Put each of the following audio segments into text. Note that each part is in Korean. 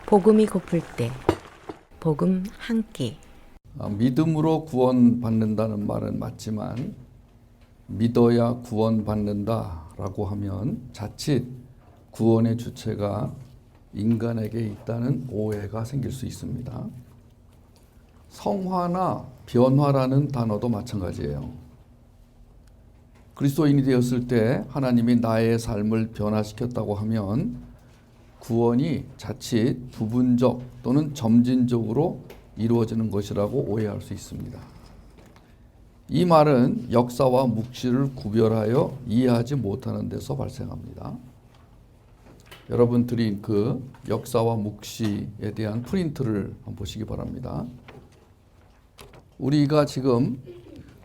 복음이 고플 때 복음 한 끼. 믿음으로 구원받는다는 말은 맞지만 믿어야 구원받는다라고 하면 자칫 구원의 주체가 인간에게 있다는 오해가 생길 수 있습니다. 성화나 변화라는 단어도 마찬가지예요. 그리스도인이 되었을 때 하나님이 나의 삶을 변화시켰다고 하면 구원이 자칫 부분적 또는 점진적으로 이루어지는 것이라고 오해할 수 있습니다. 이 말은 역사와 묵시를 구별하여 이해하지 못하는 데서 발생합니다. 여러분 드린 그 역사와 묵시에 대한 프린트를 한번 보시기 바랍니다. 우리가 지금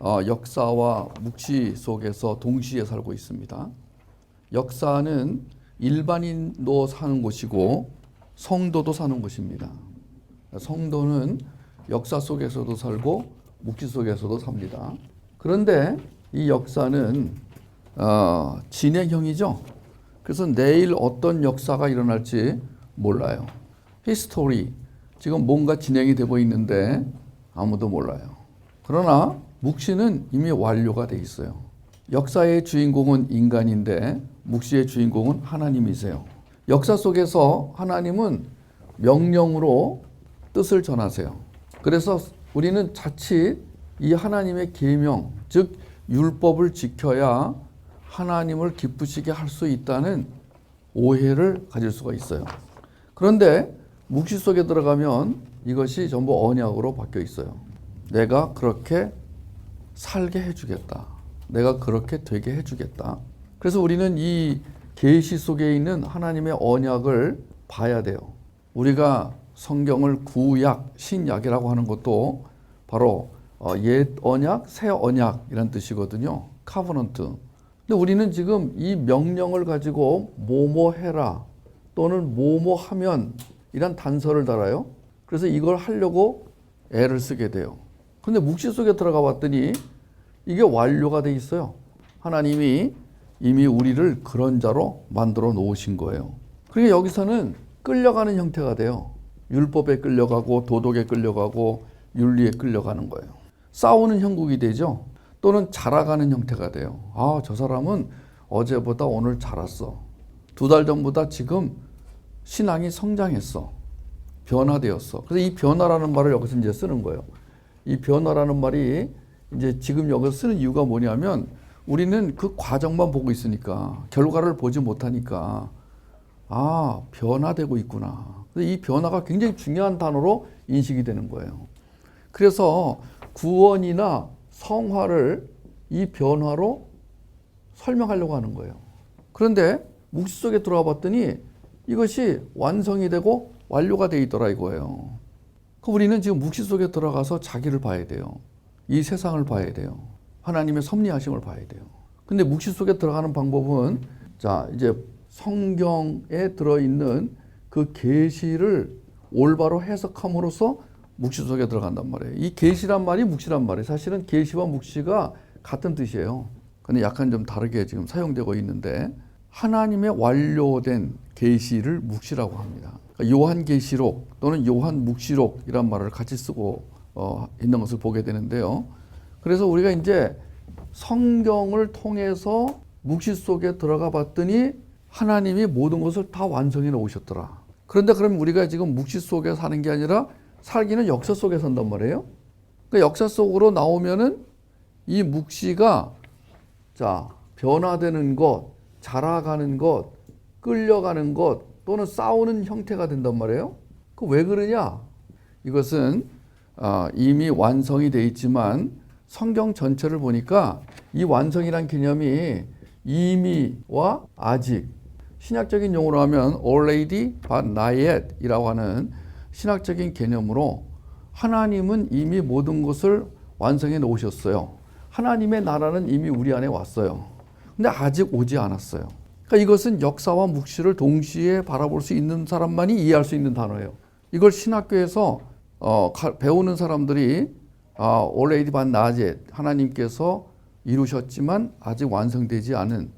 역사와 묵시 속에서 동시에 살고 있습니다. 역사는 일반인도 사는 곳이고 성도도 사는 곳입니다. 성도는 역사 속에서도 살고 묵시 속에서도 삽니다. 그런데 이 역사는 진행형이죠. 그래서 내일 어떤 역사가 일어날지 몰라요. 히스토리, 지금 뭔가 진행이 되고 있는데 아무도 몰라요. 그러나 묵시는 이미 완료가 돼 있어요. 역사의 주인공은 인간인데 묵시의 주인공은 하나님이세요. 역사 속에서 하나님은 명령으로 뜻을 전하세요. 그래서 우리는 자칫 이 하나님의 계명, 즉 율법을 지켜야 하나님을 기쁘시게 할 수 있다는 오해를 가질 수가 있어요. 그런데 묵시 속에 들어가면 이것이 전부 언약으로 바뀌어 있어요. 내가 그렇게 살게 해주겠다. 내가 그렇게 되게 해주겠다. 그래서 우리는 이 계시 속에 있는 하나님의 언약을 봐야 돼요. 우리가 성경을 구약, 신약이라고 하는 것도 바로 옛 언약, 새 언약이란 뜻이거든요. 카버넌트. 근데 우리는 지금 이 명령을 가지고 뭐뭐 해라 또는 뭐뭐 하면 이란 단서를 달아요. 그래서 이걸 하려고 애를 쓰게 돼요. 근데 묵시 속에 들어가 봤더니 이게 완료가 돼 있어요. 하나님이 이미 우리를 그런 자로 만들어 놓으신 거예요. 그러니까 여기서는 끌려가는 형태가 돼요. 율법에 끌려가고 도덕에 끌려가고 윤리에 끌려가는 거예요. 싸우는 형국이 되죠. 또는 자라가는 형태가 돼요. 아, 저 사람은 어제보다 오늘 자랐어. 2달 전보다 지금 신앙이 성장했어. 변화되었어. 그래서 이 변화라는 말을 여기서 이제 쓰는 거예요. 이 변화라는 말이 이제 지금 여기서 쓰는 이유가 뭐냐면 우리는 그 과정만 보고 있으니까 결과를 보지 못하니까 아, 변화되고 있구나. 이 변화가 굉장히 중요한 단어로 인식이 되는 거예요. 그래서 구원이나 성화를 이 변화로 설명하려고 하는 거예요. 그런데 묵시 속에 들어와 봤더니 이것이 완성이 되고 완료가 되어 있더라 이거예요. 우리는 지금 묵시 속에 들어가서 자기를 봐야 돼요. 이 세상을 봐야 돼요. 하나님의 섭리하심을 봐야 돼요. 근데 묵시 속에 들어가는 방법은 자, 이제 성경에 들어있는 그 계시를 올바로 해석함으로써 묵시 속에 들어간단 말이에요. 이 계시란 말이 묵시란 말이에요. 사실은 계시와 묵시가 같은 뜻이에요. 근데 약간 좀 다르게 지금 사용되고 있는데 하나님의 완료된 계시를 묵시라고 합니다. 그러니까 요한계시록 또는 요한묵시록이란 말을 같이 쓰고 있는 것을 보게 되는데요. 그래서 우리가 이제 성경을 통해서 묵시 속에 들어가 봤더니 하나님이 모든 것을 다 완성해 놓으셨더라. 그런데 그럼 우리가 지금 묵시 속에 사는 게 아니라 살기는 역사 속에 산단 말이에요. 그러니까 역사 속으로 나오면은 이 묵시가 자, 변화되는 것, 자라가는 것, 끌려가는 것 또는 싸우는 형태가 된단 말이에요. 그 왜 그러냐? 이것은 이미 완성이 돼 있지만 성경 전체를 보니까 이 완성이란 개념이 이미와 아직, 신약적인 용어로 하면 already but not yet 이라고 하는 신학적인 개념으로 하나님은 이미 모든 것을 완성해 놓으셨어요. 하나님의 나라는 이미 우리 안에 왔어요. 근데 아직 오지 않았어요. 그러니까 이것은 역사와 묵시를 동시에 바라볼 수 있는 사람만이 이해할 수 있는 단어예요. 이걸 신학교에서 배우는 사람들이 already but not yet, 하나님께서 이루셨지만 아직 완성되지 않은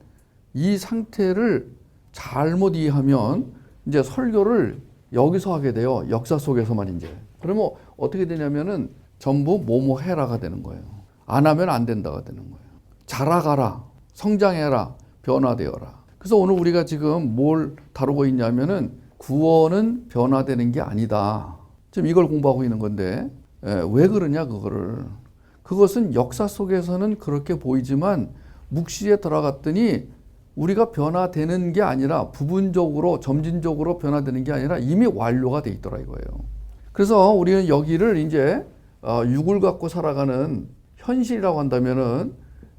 이 상태를 잘못 이해하면 이제 설교를 여기서 하게 돼요. 역사 속에서만 이제. 그러면 어떻게 되냐면은 전부 뭐뭐 해라가 되는 거예요. 안 하면 안 된다가 되는 거예요. 자라가라, 성장해라, 변화되어라. 그래서 오늘 우리가 지금 뭘 다루고 있냐면은 구원은 변화되는 게 아니다. 지금 이걸 공부하고 있는 건데 왜 그러냐 그거를. 그것은 역사 속에서는 그렇게 보이지만 묵시에 들어갔더니 우리가 변화되는 게 아니라 부분적으로 점진적으로 변화되는 게 아니라 이미 완료가 돼 있더라 이거예요. 그래서 우리는 여기를 이제 육을 갖고 살아가는 현실이라고 한다면은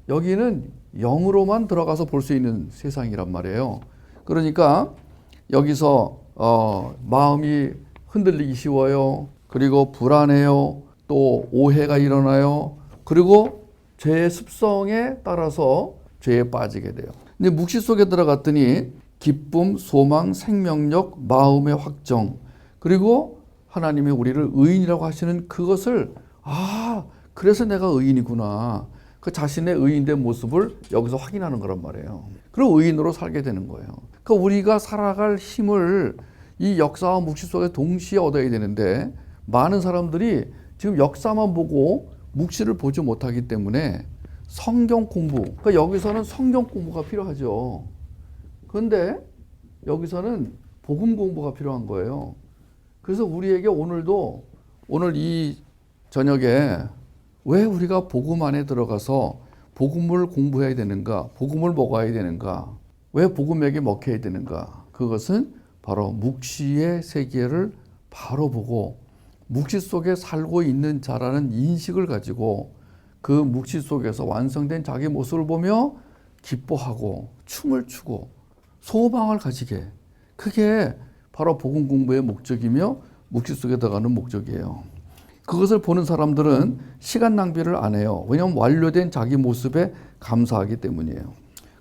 여기는 영으로만 들어가서 볼 수 있는 세상이란 말이에요. 그러니까 여기서 마음이 흔들리기 쉬워요. 그리고 불안해요. 또 오해가 일어나요. 그리고 죄의 습성에 따라서 죄에 빠지게 돼요. 근데 묵시 속에 들어갔더니 기쁨, 소망, 생명력, 마음의 확정, 그리고 하나님이 우리를 의인이라고 하시는 그것을 그래서 내가 의인이구나. 그 자신의 의인된 모습을 여기서 확인하는 거란 말이에요. 그리고 의인으로 살게 되는 거예요. 그러니까 우리가 살아갈 힘을 이 역사와 묵시 속에 동시에 얻어야 되는데 많은 사람들이 지금 역사만 보고 묵시를 보지 못하기 때문에 성경 공부, 그러니까 여기서는 성경 공부가 필요하죠. 그런데 여기서는 복음 공부가 필요한 거예요. 그래서 우리에게 오늘 이 저녁에 왜 우리가 복음 안에 들어가서 복음을 공부해야 되는가, 복음을 먹어야 되는가, 왜 복음에게 먹혀야 되는가, 그것은 바로 묵시의 세계를 바로 보고 묵시 속에 살고 있는 자라는 인식을 가지고 그 묵시 속에서 완성된 자기 모습을 보며 기뻐하고 춤을 추고 소망을 가지게, 그게 바로 복음 공부의 목적이며 묵시 속에 들어가는 목적이에요. 그것을 보는 사람들은 시간 낭비를 안 해요. 왜냐하면 완료된 자기 모습에 감사하기 때문이에요.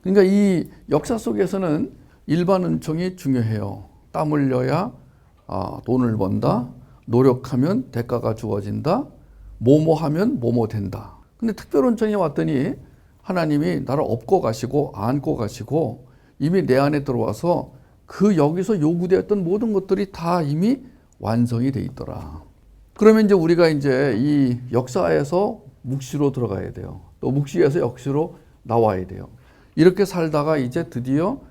그러니까 이 역사 속에서는 일반 은총이 중요해요. 땀 흘려야 돈을 번다. 노력하면 대가가 주어진다. 뭐뭐 하면 뭐뭐 된다. 근데 특별 은총이 왔더니 하나님이 나를 업고 가시고 안고 가시고 이미 내 안에 들어와서 그 여기서 요구되었던 모든 것들이 다 이미 완성이 돼 있더라. 그러면 이제 우리가 이제 이 역사에서 묵시로 들어가야 돼요. 또 묵시에서 역시로 나와야 돼요. 이렇게 살다가 이제 드디어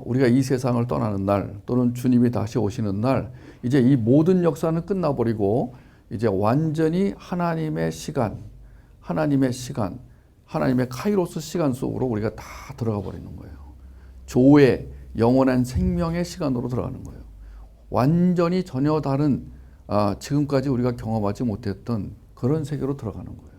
우리가 이 세상을 떠나는 날 또는 주님이 다시 오시는 날 이제 이 모든 역사는 끝나버리고 이제 완전히 하나님의 시간, 하나님의 카이로스 시간 속으로 우리가 다 들어가 버리는 거예요. 조의 영원한 생명의 시간으로 들어가는 거예요. 완전히 전혀 다른 지금까지 우리가 경험하지 못했던 그런 세계로 들어가는 거예요.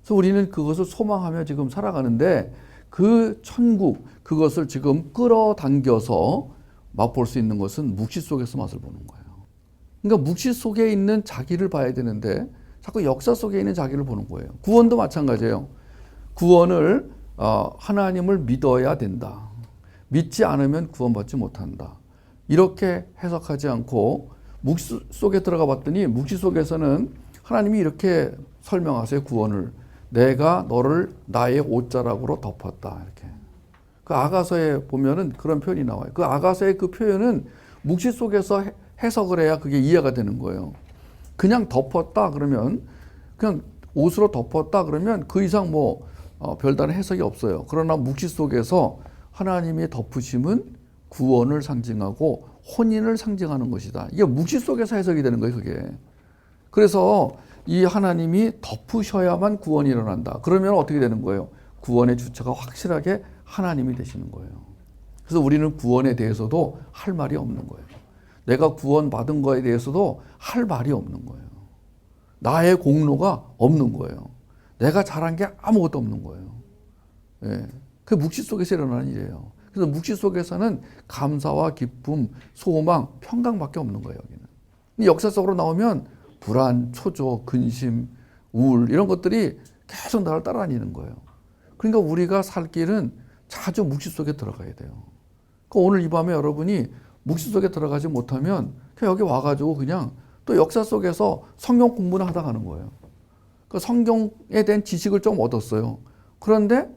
그래서 우리는 그것을 소망하며 지금 살아가는데 그 천국, 그것을 지금 끌어당겨서 맛볼 수 있는 것은 묵시 속에서 맛을 보는 거예요. 그러니까 묵시 속에 있는 자기를 봐야 되는데 자꾸 역사 속에 있는 자기를 보는 거예요. 구원도 마찬가지예요. 구원을 하나님을 믿어야 된다. 믿지 않으면 구원받지 못한다. 이렇게 해석하지 않고 묵시 속에 들어가 봤더니 묵시 속에서는 하나님이 이렇게 설명하세요. 구원을. 내가 너를 나의 옷자락으로 덮었다. 이렇게. 그 아가서에 보면은 그런 표현이 나와요. 그 아가서의 그 표현은 묵시 속에서 해석을 해야 그게 이해가 되는 거예요. 그냥 덮었다 그러면 그냥 옷으로 덮었다 그러면 그 이상 별다른 해석이 없어요. 그러나 묵시 속에서 하나님의 덮으심은 구원을 상징하고 혼인을 상징하는 것이다. 이게 묵시 속에서 해석이 되는 거예요, 그게. 그래서 이 하나님이 덮으셔야만 구원이 일어난다. 그러면 어떻게 되는 거예요? 구원의 주체가 확실하게 하나님이 되시는 거예요. 그래서 우리는 구원에 대해서도 할 말이 없는 거예요. 내가 구원받은 거에 대해서도 할 말이 없는 거예요. 나의 공로가 없는 거예요. 내가 잘한 게 아무것도 없는 거예요. 예. 그 묵시 속에서 일어나는 일이에요. 그래서 묵시 속에서는 감사와 기쁨, 소망, 평강밖에 없는 거예요, 여기는. 역사 속으로 나오면 불안, 초조, 근심, 우울 이런 것들이 계속 나를 따라다니는 거예요. 그러니까 우리가 살 길은 자주 묵시 속에 들어가야 돼요. 그러니까 오늘 이 밤에 여러분이 묵시 속에 들어가지 못하면 그냥 여기 와가지고 그냥 또 역사 속에서 성경 공부는 하다 가는 거예요. 그 성경에 대한 지식을 좀 얻었어요. 그런데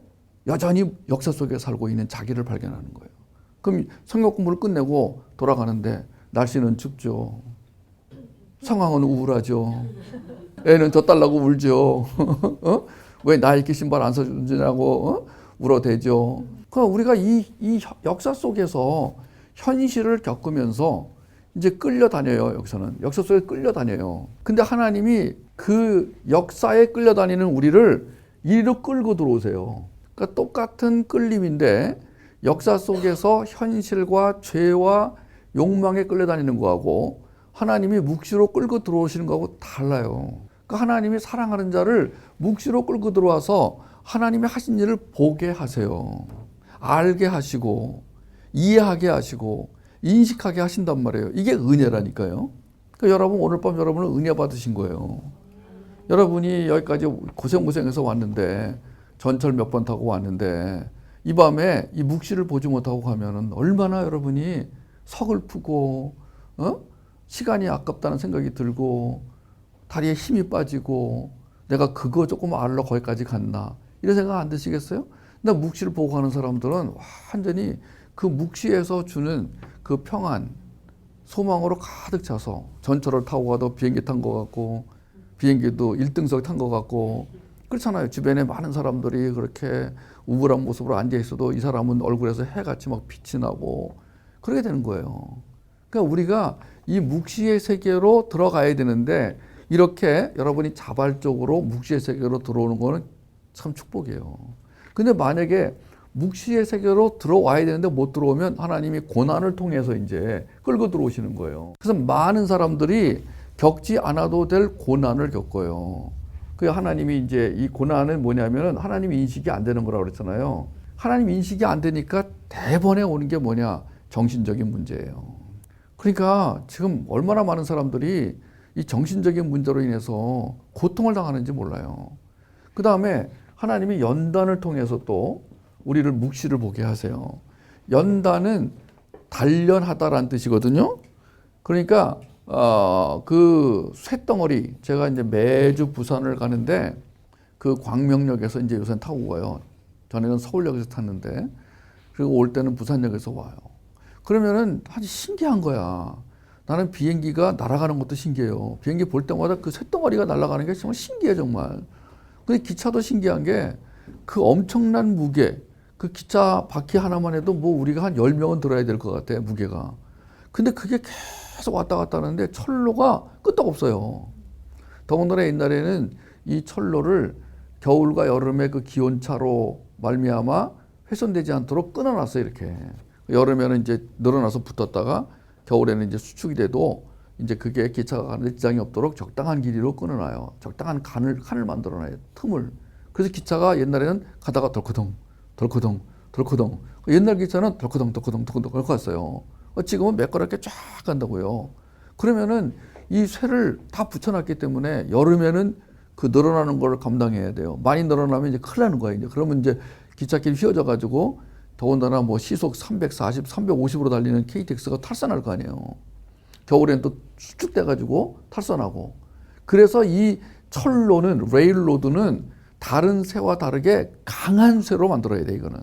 여전히 역사 속에 살고 있는 자기를 발견하는 거예요. 그럼 성경 공부를 끝내고 돌아가는데 날씨는 춥죠. 상황은 우울하죠. 애는 져달라고 울죠. 어? 왜 나이키 신발 안 사주냐고 울어대죠. 그럼 우리가 이 역사 속에서 현실을 겪으면서 이제 끌려다녀요. 여기서는 역사 속에 끌려다녀요. 근데 하나님이 그 역사에 끌려다니는 우리를 이리로 끌고 들어오세요. 그러니까 똑같은 끌림인데 역사 속에서 현실과 죄와 욕망에 끌려다니는 거하고 하나님이 묵시로 끌고 들어오시는 거하고 달라요. 그러니까 하나님이 사랑하는 자를 묵시로 끌고 들어와서 하나님이 하신 일을 보게 하세요. 알게 하시고 이해하게 하시고 인식하게 하신단 말이에요. 이게 은혜라니까요. 그러니까 여러분 오늘 밤 여러분은 은혜 받으신 거예요. 여러분이 여기까지 고생해서 왔는데 전철 몇 번 타고 왔는데 이 밤에 이 묵시를 보지 못하고 가면은 얼마나 여러분이 서글프고 시간이 아깝다는 생각이 들고 다리에 힘이 빠지고 내가 그거 조금 알러 거기까지 갔나 이런 생각 안 드시겠어요? 근데 묵시를 보고 가는 사람들은 완전히 그 묵시에서 주는 그 평안, 소망으로 가득 차서 전철을 타고 가도 비행기 탄 것 같고 비행기도 1등석 탄 것 같고 그렇잖아요. 주변에 많은 사람들이 그렇게 우울한 모습으로 앉아 있어도 이 사람은 얼굴에서 해같이 막 빛이 나고 그렇게 되는 거예요. 그러니까 우리가 이 묵시의 세계로 들어가야 되는데 이렇게 여러분이 자발적으로 묵시의 세계로 들어오는 거는 참 축복이에요. 근데 만약에 묵시의 세계로 들어와야 되는데 못 들어오면 하나님이 고난을 통해서 이제 끌고 들어오시는 거예요. 그래서 많은 사람들이 겪지 않아도 될 고난을 겪어요. 그 하나님이 이제 이 고난은 뭐냐면은 하나님 인식이 안 되는 거라고 그랬잖아요. 하나님 인식이 안 되니까 대번에 오는 게 뭐냐? 정신적인 문제예요. 그러니까 지금 얼마나 많은 사람들이 이 정신적인 문제로 인해서 고통을 당하는지 몰라요. 그 다음에 하나님이 연단을 통해서 또 우리를 묵시를 보게 하세요. 연단은 단련하다라는 뜻이거든요. 그러니까 그 쇳덩어리 제가 이제 매주 부산을 가는데 그 광명역에서 이제 요새 타고 가요. 전에는 서울역에서 탔는데 그리고 올 때는 부산역에서 와요. 그러면은 아주 신기한 거야. 나는 비행기가 날아가는 것도 신기해요. 비행기 볼 때마다 그 쇳덩어리가 날아가는 게 정말 신기해 정말. 근데 기차도 신기한 게 그 엄청난 무게, 그 기차 바퀴 하나만 해도 뭐 우리가 한 10명은 들어야 될 것 같아 무게가. 근데 그게 계속 왔다 갔다 하는데 철로가 끄떡없어요. 더군다나 옛날에는 이 철로를 겨울과 여름에 그 기온차로 말미암아 훼손되지 않도록 끊어놨어요 이렇게. 여름에는 이제 늘어나서 붙었다가 겨울에는 이제 수축이 돼도 이제 그게 기차가 가는데 지장이 없도록 적당한 길이로 끊어놔요. 적당한 칸을 만들어놔요. 틈을. 그래서 기차가 옛날에는 가다가 덜커덩 옛날 기차는 덜커덩 그렇게 갔어요. 지금은 매끄럽게 쫙 간다고요. 그러면은 이 쇠를 다 붙여놨기 때문에 여름에는 그 늘어나는 걸 감당해야 돼요. 많이 늘어나면 이제 큰일 나는 거예요. 이제 그러면 이제 기찻길이 휘어져 가지고 더군다나 뭐 시속 340, 350으로 달리는 KTX가 탈선할 거 아니에요. 겨울엔 또 수축돼 가지고 탈선하고. 그래서 이 철로는 레일로드는 다른 쇠와 다르게 강한 쇠로 만들어야 돼 이거는.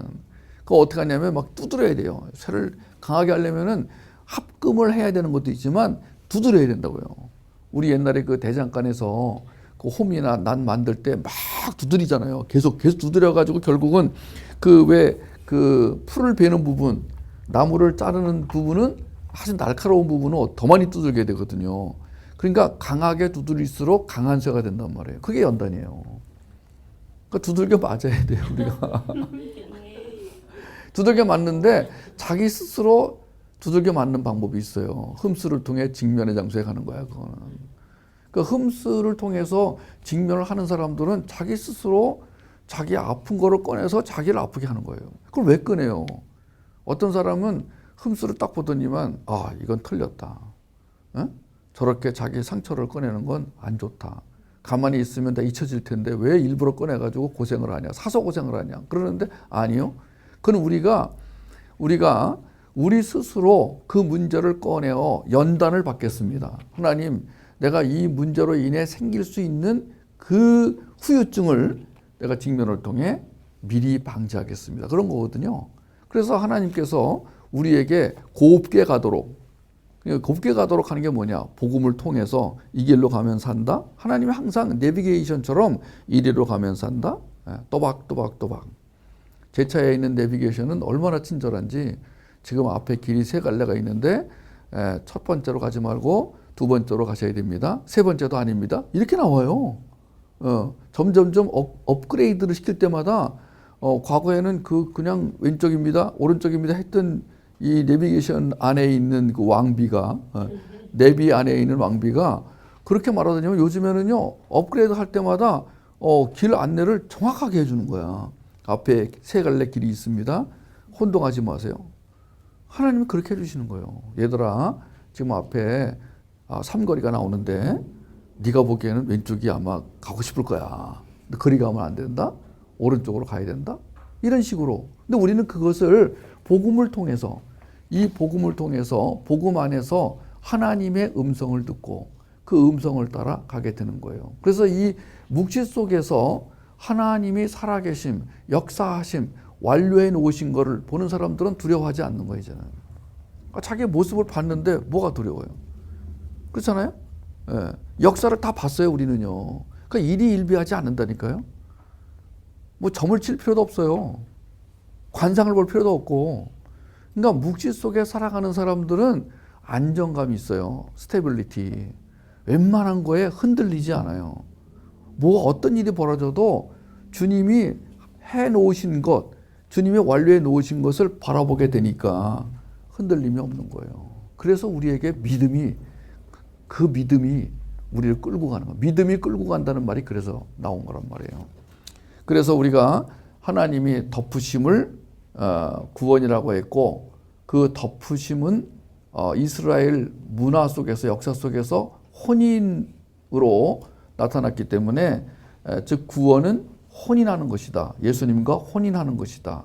그거 어떻게 하냐면 막 두드려야 돼요. 쇠를 강하게 하려면은 합금을 해야 되는 것도 있지만 두드려야 된다고요. 우리 옛날에 그 대장간에서 그 홈이나 난 만들 때 막 두드리잖아요. 계속 두드려 가지고 결국은 그 풀을 베는 부분, 나무를 자르는 부분은 아주 날카로운 부분은 더 많이 두들게 되거든요. 그러니까 강하게 두드릴수록 강한 쇠가 된단 말이에요. 그게 연단이에요. 그러니까 두들겨 맞아야 돼요, 우리가. 두들겨 맞는데 자기 스스로 두들겨 맞는 방법이 있어요. 흠수를 통해 직면의 장소에 가는 거야, 그거는. 그 흠수를 통해서 직면을 하는 사람들은 자기 스스로 자기 아픈 거를 꺼내서 자기를 아프게 하는 거예요. 그걸 왜 꺼내요? 어떤 사람은 흠수를 딱 보더니만 아, 이건 틀렸다. 에? 저렇게 자기 상처를 꺼내는 건 안 좋다. 가만히 있으면 다 잊혀질 텐데 왜 일부러 꺼내가지고 고생을 하냐, 사서 고생을 하냐. 그러는데 아니요. 그건 우리가 우리 스스로 그 문제를 꺼내어 연단을 받겠습니다. 하나님, 내가 이 문제로 인해 생길 수 있는 그 후유증을 내가 직면을 통해 미리 방지하겠습니다. 그런 거거든요. 그래서 하나님께서 우리에게 곱게 가도록 그러니까 곱게 가도록 하는 게 뭐냐? 복음을 통해서 이 길로 가면 산다. 하나님이 항상 내비게이션처럼 이리로 가면 산다. 또박또박또박. 제 차에 있는 내비게이션은 얼마나 친절한지 지금 앞에 길이 세 갈래가 있는데 첫 번째로 가지 말고 두 번째로 가셔야 됩니다. 세 번째도 아닙니다. 이렇게 나와요. 점점점 업그레이드를 시킬 때마다 과거에는 그냥 왼쪽입니다, 오른쪽입니다 했던 이 내비게이션 안에 있는 그 왕비가 내비 안에 있는 왕비가 그렇게 말하더니 요즘에는요 업그레이드 할 때마다 길 안내를 정확하게 해주는 거야. 앞에 세 갈래 길이 있습니다. 혼동하지 마세요. 하나님이 그렇게 해주시는 거예요. 얘들아, 지금 앞에 삼거리가 나오는데 네가 보기에는 왼쪽이 아마 가고 싶을 거야. 근데 거리 가면 안 된다. 오른쪽으로 가야 된다. 이런 식으로. 근데 우리는 그것을 복음을 통해서, 이 복음을 통해서 복음 안에서 하나님의 음성을 듣고 그 음성을 따라 가게 되는 거예요. 그래서 이 묵시 속에서 하나님이 살아계심, 역사하심, 완료해 놓으신 거를 보는 사람들은 두려워하지 않는 거예요, 이제는. 그러니까 자기의 모습을 봤는데 뭐가 두려워요? 그렇잖아요? 예. 역사를 다 봤어요, 우리는요. 그러니까 일희일비하지 않는다니까요. 뭐 점을 칠 필요도 없어요. 관상을 볼 필요도 없고. 그러니까 묵시 속에 살아가는 사람들은 안정감이 있어요. 스테빌리티. 웬만한 거에 흔들리지 않아요. 뭐 어떤 일이 벌어져도 주님이 해놓으신 것, 주님이 완료해 놓으신 것을 바라보게 되니까 흔들림이 없는 거예요. 그래서 우리에게 그 믿음이 우리를 끌고 가는 거예요. 믿음이 끌고 간다는 말이 그래서 나온 거란 말이에요. 그래서 우리가 하나님이 덮으심을 구원이라고 했고, 그 덮으심은 이스라엘 문화 속에서, 역사 속에서 혼인으로 나타났기 때문에, 즉 구원은 혼인하는 것이다. 예수님과 혼인하는 것이다.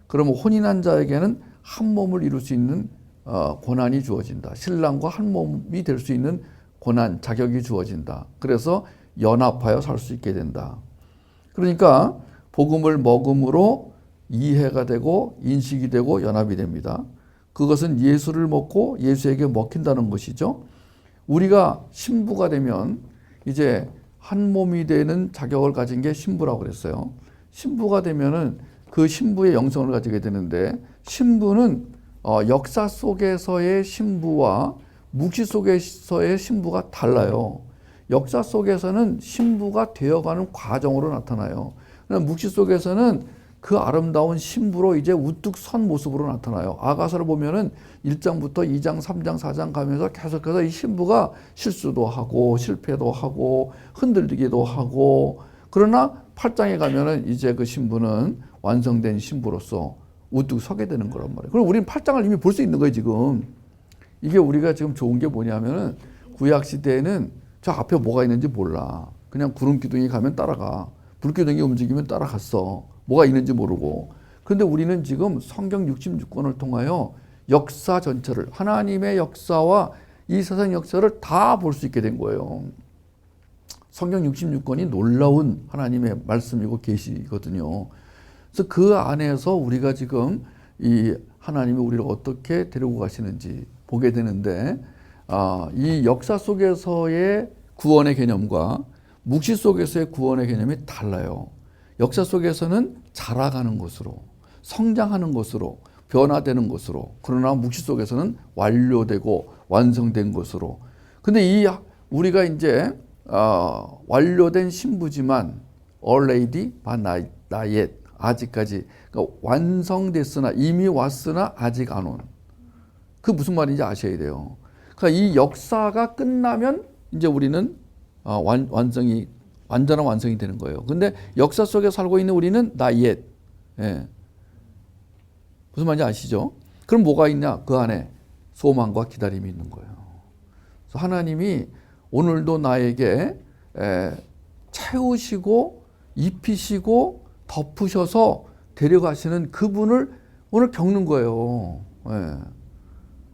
그러면 혼인한 자에게는 한 몸을 이룰 수 있는 권한이 주어진다. 신랑과 한 몸이 될 수 있는 권한, 자격이 주어진다. 그래서 연합하여 살 수 있게 된다. 그러니까 복음을 먹음으로 이해가 되고 인식이 되고 연합이 됩니다. 그것은 예수를 먹고 예수에게 먹힌다는 것이죠. 우리가 신부가 되면 이제 한 몸이 되는 자격을 가진 게 신부라고 그랬어요. 신부가 되면은 그 신부의 영성을 가지게 되는데, 신부는 역사 속에서의 신부와 묵시 속에서의 신부가 달라요. 역사 속에서는 신부가 되어가는 과정으로 나타나요. 묵시 속에서는 그 아름다운 신부로 이제 우뚝 선 모습으로 나타나요. 아가서를 보면은 1장부터 2장, 3장, 4장 가면서 계속해서 이 신부가 실수도 하고 실패도 하고 흔들리기도 하고, 그러나 8장에 가면은 이제 그 신부는 완성된 신부로서 우뚝 서게 되는 거란 말이에요. 그럼 우리는 8장을 이미 볼 수 있는 거예요, 지금. 이게 우리가 지금 좋은 게 뭐냐면은 구약 시대에는 저 앞에 뭐가 있는지 몰라. 그냥 구름 기둥이 가면 따라가. 불 기둥이 움직이면 따라갔어. 뭐가 있는지 모르고. 그런데 우리는 지금 성경 66권을 통하여 역사 전체를, 하나님의 역사와 이 세상 역사를 다 볼 수 있게 된 거예요. 성경 66권이 놀라운 하나님의 말씀이고 계시거든요. 그래서 그 안에서 우리가 지금 이 하나님이 우리를 어떻게 데리고 가시는지 보게 되는데, 이 역사 속에서의 구원의 개념과 묵시 속에서의 구원의 개념이 달라요. 역사 속에서는 자라가는 것으로, 성장하는 것으로, 변화되는 것으로, 그러나 묵시 속에서는 완료되고 완성된 것으로. 근데 우리가 이제 완료된 신부지만 already but not yet, 아직까지, 그러니까 완성됐으나, 이미 왔으나 아직 안 온. 그 무슨 말인지 아셔야 돼요. 그러니까 이 역사가 끝나면 이제 우리는 완전한 완성이 되는 거예요. 근데 역사 속에 살고 있는 우리는 not yet. 예. 무슨 말인지 아시죠? 그럼 뭐가 있냐? 그 안에 소망과 기다림이 있는 거예요. 그래서 하나님이 오늘도 나에게 채우시고 입히시고 덮으셔서 데려가시는 그분을 오늘 겪는 거예요. 예.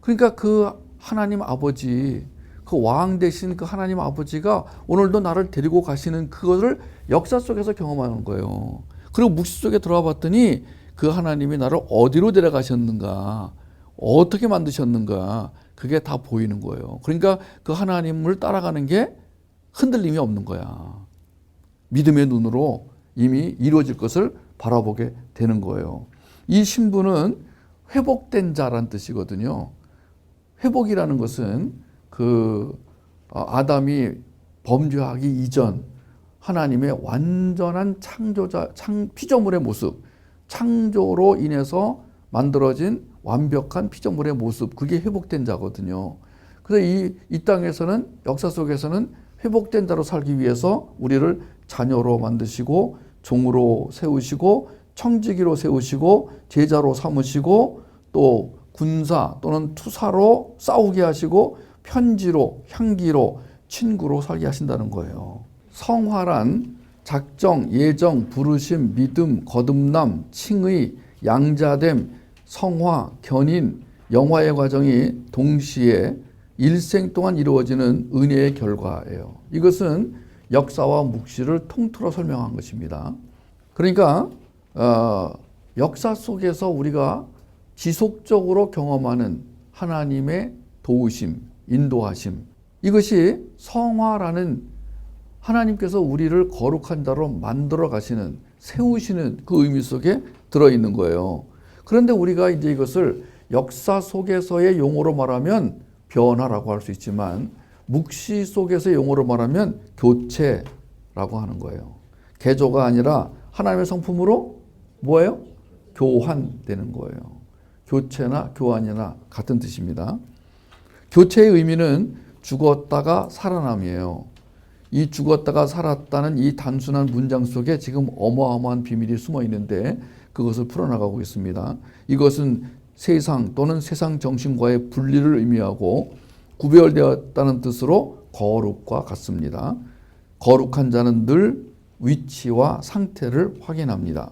그러니까 그 하나님 아버지, 그 왕 되신 그 하나님 아버지가 오늘도 나를 데리고 가시는 그것을 역사 속에서 경험하는 거예요. 그리고 묵시 속에 들어와 봤더니 그 하나님이 나를 어디로 데려가셨는가, 어떻게 만드셨는가, 그게 다 보이는 거예요. 그러니까 그 하나님을 따라가는 게 흔들림이 없는 거야. 믿음의 눈으로 이미 이루어질 것을 바라보게 되는 거예요. 이 신부는 회복된 자란 뜻이거든요. 회복이라는 것은 아담이 범죄하기 이전 하나님의 완전한 창조자, 피조물의 모습, 창조로 인해서 만들어진 완벽한 피조물의 모습, 그게 회복된 자거든요. 그래서 이 땅에서는, 역사 속에서는 회복된 자로 살기 위해서 우리를 자녀로 만드시고 종으로 세우시고 청지기로 세우시고 제자로 삼으시고 또 군사 또는 투사로 싸우게 하시고 편지로, 향기로, 친구로 살게 하신다는 거예요. 성화란 작정, 예정, 부르심, 믿음, 거듭남, 칭의, 양자됨, 성화, 견인, 영화의 과정이 동시에 일생 동안 이루어지는 은혜의 결과예요. 이것은 역사와 묵시를 통틀어 설명한 것입니다. 그러니까 역사 속에서 우리가 지속적으로 경험하는 하나님의 도우심, 인도하심, 이것이 성화라는 하나님께서 우리를 거룩한 자로 만들어 가시는, 세우시는 그 의미 속에 들어있는 거예요. 그런데 우리가 이제 이것을 역사 속에서의 용어로 말하면 변화라고 할 수 있지만 묵시 속에서의 용어로 말하면 교체라고 하는 거예요. 개조가 아니라 하나님의 성품으로 뭐예요? 교환되는 거예요. 교체나 교환이나 같은 뜻입니다. 교체의 의미는 죽었다가 살아남이에요. 이 죽었다가 살았다는 이 단순한 문장 속에 지금 어마어마한 비밀이 숨어 있는데 그것을 풀어나가고 있습니다. 이것은 세상 또는 세상 정신과의 분리를 의미하고 구별되었다는 뜻으로 거룩과 같습니다. 거룩한 자는 늘 위치와 상태를 확인합니다.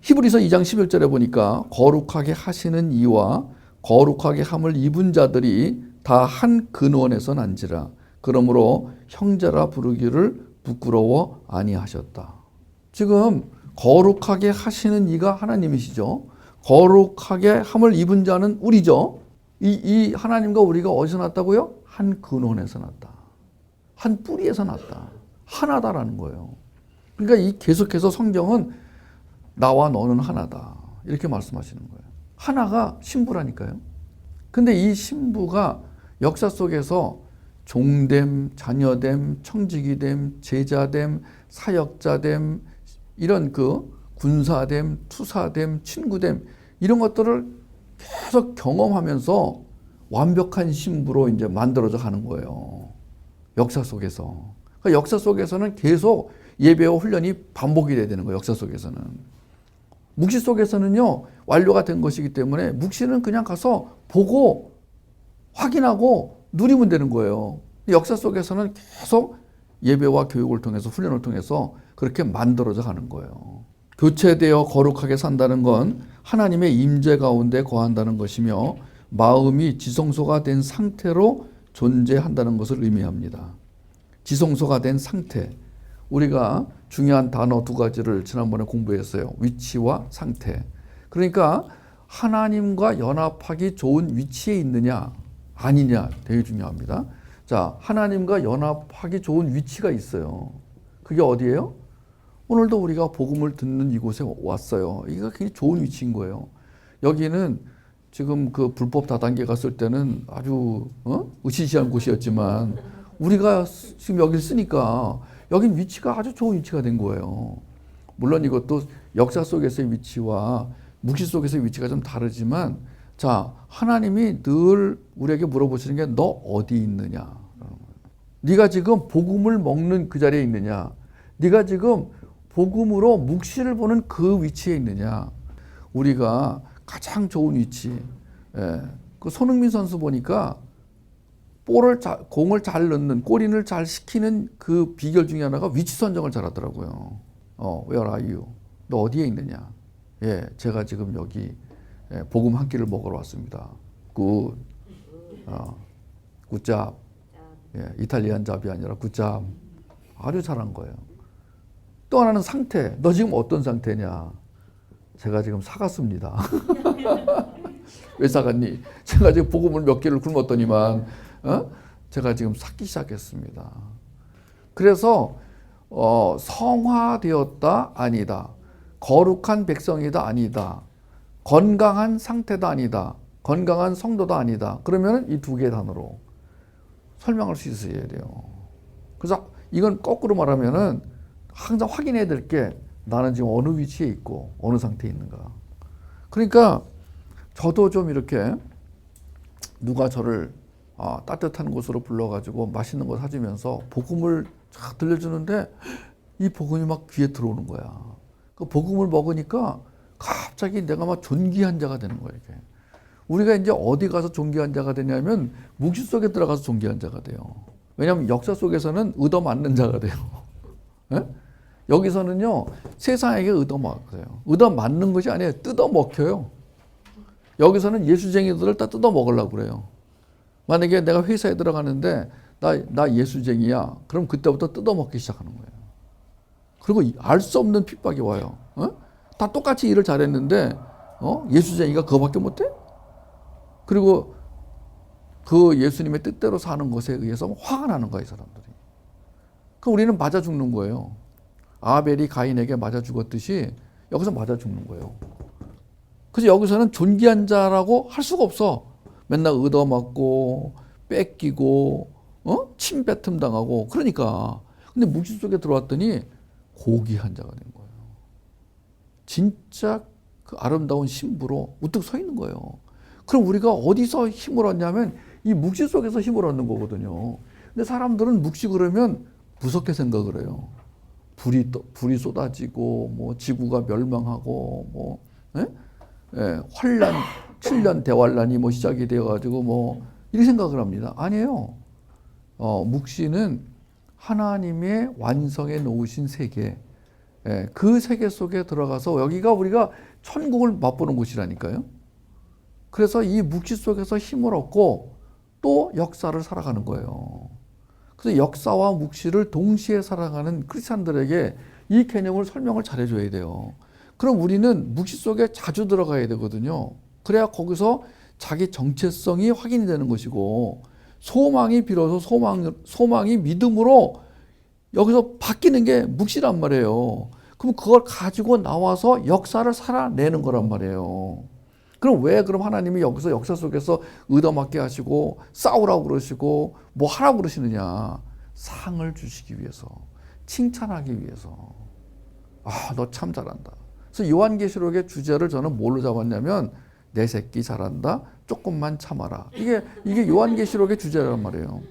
히브리서 2장 11절에 보니까 거룩하게 하시는 이와 거룩하게 함을 입은 자들이 다 한 근원에서 난지라. 그러므로 형제라 부르기를 부끄러워 아니하셨다. 지금 거룩하게 하시는 이가 하나님이시죠. 거룩하게 함을 입은 자는 우리죠. 이 하나님과 우리가 어디서 났다고요? 한 근원에서 났다. 한 뿌리에서 났다. 하나다라는 거예요. 그러니까 이 계속해서 성경은 나와 너는 하나다. 이렇게 말씀하시는 거예요. 하나가 신부라니까요. 근데 이 신부가 역사 속에서 종됨, 자녀됨, 청지기됨, 제자됨, 사역자됨, 이런 군사됨, 투사됨, 친구됨, 이런 것들을 계속 경험하면서 완벽한 신부로 이제 만들어져 가는 거예요. 역사 속에서. 그러니까 역사 속에서는 계속 예배와 훈련이 반복이 돼야 되는 거예요. 역사 속에서는. 묵시 속에서는요, 완료가 된 것이기 때문에 묵시는 그냥 가서 보고 확인하고 누리면 되는 거예요. 역사 속에서는 계속 예배와 교육을 통해서 훈련을 통해서 그렇게 만들어져 가는 거예요. 교체되어 거룩하게 산다는 건 하나님의 임재 가운데 거한다는 것이며 마음이 지성소가 된 상태로 존재한다는 것을 의미합니다. 지성소가 된 상태. 우리가 중요한 단어 두 가지를 지난번에 공부했어요. 위치와 상태. 그러니까 하나님과 연합하기 좋은 위치에 있느냐 아니냐 되게 중요합니다. 자, 하나님과 연합하기 좋은 위치가 있어요. 그게 어디예요? 오늘도 우리가 복음을 듣는 이곳에 왔어요. 이게 굉장히 좋은 위치인 거예요. 여기는 지금 그 불법 다단계 갔을 때는 아주 으시시한 곳이었지만 우리가 지금 여기를 쓰니까 여긴 위치가 아주 좋은 위치가 된 거예요. 물론 이것도 역사 속에서의 위치와 묵시 속에서의 위치가 좀 다르지만 자, 하나님이 늘 우리에게 물어보시는 게 너 어디 있느냐? 네가 지금 복음을 먹는 그 자리에 있느냐? 네가 지금 복음으로 묵시를 보는 그 위치에 있느냐? 우리가 가장 좋은 위치. 그 손흥민 선수 보니까 공을 잘 넣는, 골인을 잘 시키는 그 비결 중에 하나가 위치 선정을 잘하더라고요. Where are you? 너 어디에 있느냐? 예, 제가 지금 여기 복음 한 끼를 먹으러 왔습니다. 굿잡. 예, 이탈리안 잡이 아니라 굿잡. 아주 잘한 거예요. 또 하나는 상태. 너 지금 어떤 상태냐? 제가 지금 사갔습니다. 왜 사갔니? 제가 지금 복음을 몇 개를 굶었더니만 제가 지금 삭기 시작했습니다. 그래서 성화되었다 아니다. 거룩한 백성이다 아니다. 건강한 상태다 아니다. 건강한 성도다 아니다. 그러면 이 두 개의 단어로 설명할 수 있어야 돼요. 그래서 이건 거꾸로 말하면은 항상 확인해야 될 게 나는 지금 어느 위치에 있고 어느 상태에 있는가. 그러니까 저도 좀 이렇게 누가 저를 따뜻한 곳으로 불러가지고 맛있는 거 사주면서 복음을 쫙 들려주는데 이 복음이 막 귀에 들어오는 거야. 그 복음을 먹으니까 갑자기 내가 막 존귀한 자가 되는 거야. 이게. 우리가 이제 어디 가서 존귀한 자가 되냐면 묵시 속에 들어가서 존귀한 자가 돼요. 왜냐하면 역사 속에서는 얻어맞는 자가 돼요. 예? 여기서는요 세상에게 얻어맞아요. 얻어맞는 것이 아니에요. 뜯어먹혀요. 여기서는 예수쟁이들을 다 뜯어먹으려고 그래요. 만약에 내가 회사에 들어가는데 나 예수쟁이야. 그럼 그때부터 뜯어먹기 시작하는 거예요. 그리고 알 수 없는 핍박이 와요. 다 똑같이 일을 잘했는데 예수쟁이가 그거밖에 못해? 그리고 그 예수님의 뜻대로 사는 것에 의해서 화가 나는 거야, 이 사람들이. 그럼 우리는 맞아 죽는 거예요. 아벨이 가인에게 맞아 죽었듯이 여기서 맞아 죽는 거예요. 그래서 여기서는 존귀한 자라고 할 수가 없어. 맨날 얻어맞고 뺏기고 침뱉음 당하고 그러니까. 근데 묵시 속에 들어왔더니 고귀한 자가 된 거예요. 진짜 그 아름다운 신부로 우뚝 서 있는 거예요. 그럼 우리가 어디서 힘을 얻냐면 이 묵시 속에서 힘을 얻는 거거든요. 근데 사람들은 묵시 그러면 무섭게 생각을 해요. 불이 쏟아지고 뭐 지구가 멸망하고 환란 7년 대환란이 뭐 시작이 되어 가지고 뭐 이렇게 생각을 합니다. 아니에요. 묵시는 하나님의 완성해 놓으신 세계, 그 세계 속에 들어가서 여기가 우리가 천국을 맛보는 곳이라니까요. 그래서 이 묵시 속에서 힘을 얻고 또 역사를 살아가는 거예요. 그래서 역사와 묵시를 동시에 살아가는 크리스찬들에게 이 개념을 설명을 잘해줘야 돼요. 그럼 우리는 묵시 속에 자주 들어가야 되거든요. 그래야 거기서 자기 정체성이 확인이 되는 것이고 소망이 비로소 소망이 믿음으로 여기서 바뀌는 게 묵시란 말이에요. 그럼 그걸 가지고 나와서 역사를 살아내는 거란 말이에요. 그럼 왜 그럼 하나님이 여기서 역사 속에서 얻어맞게 하시고 싸우라고 그러시고 뭐 하라고 그러시느냐. 상을 주시기 위해서, 칭찬하기 위해서. 너 참 잘한다. 그래서 요한계시록의 주제를 저는 뭘로 잡았냐면 내 새끼 잘한다. 조금만 참아라. 이게 요한계시록의 주제란 말이에요.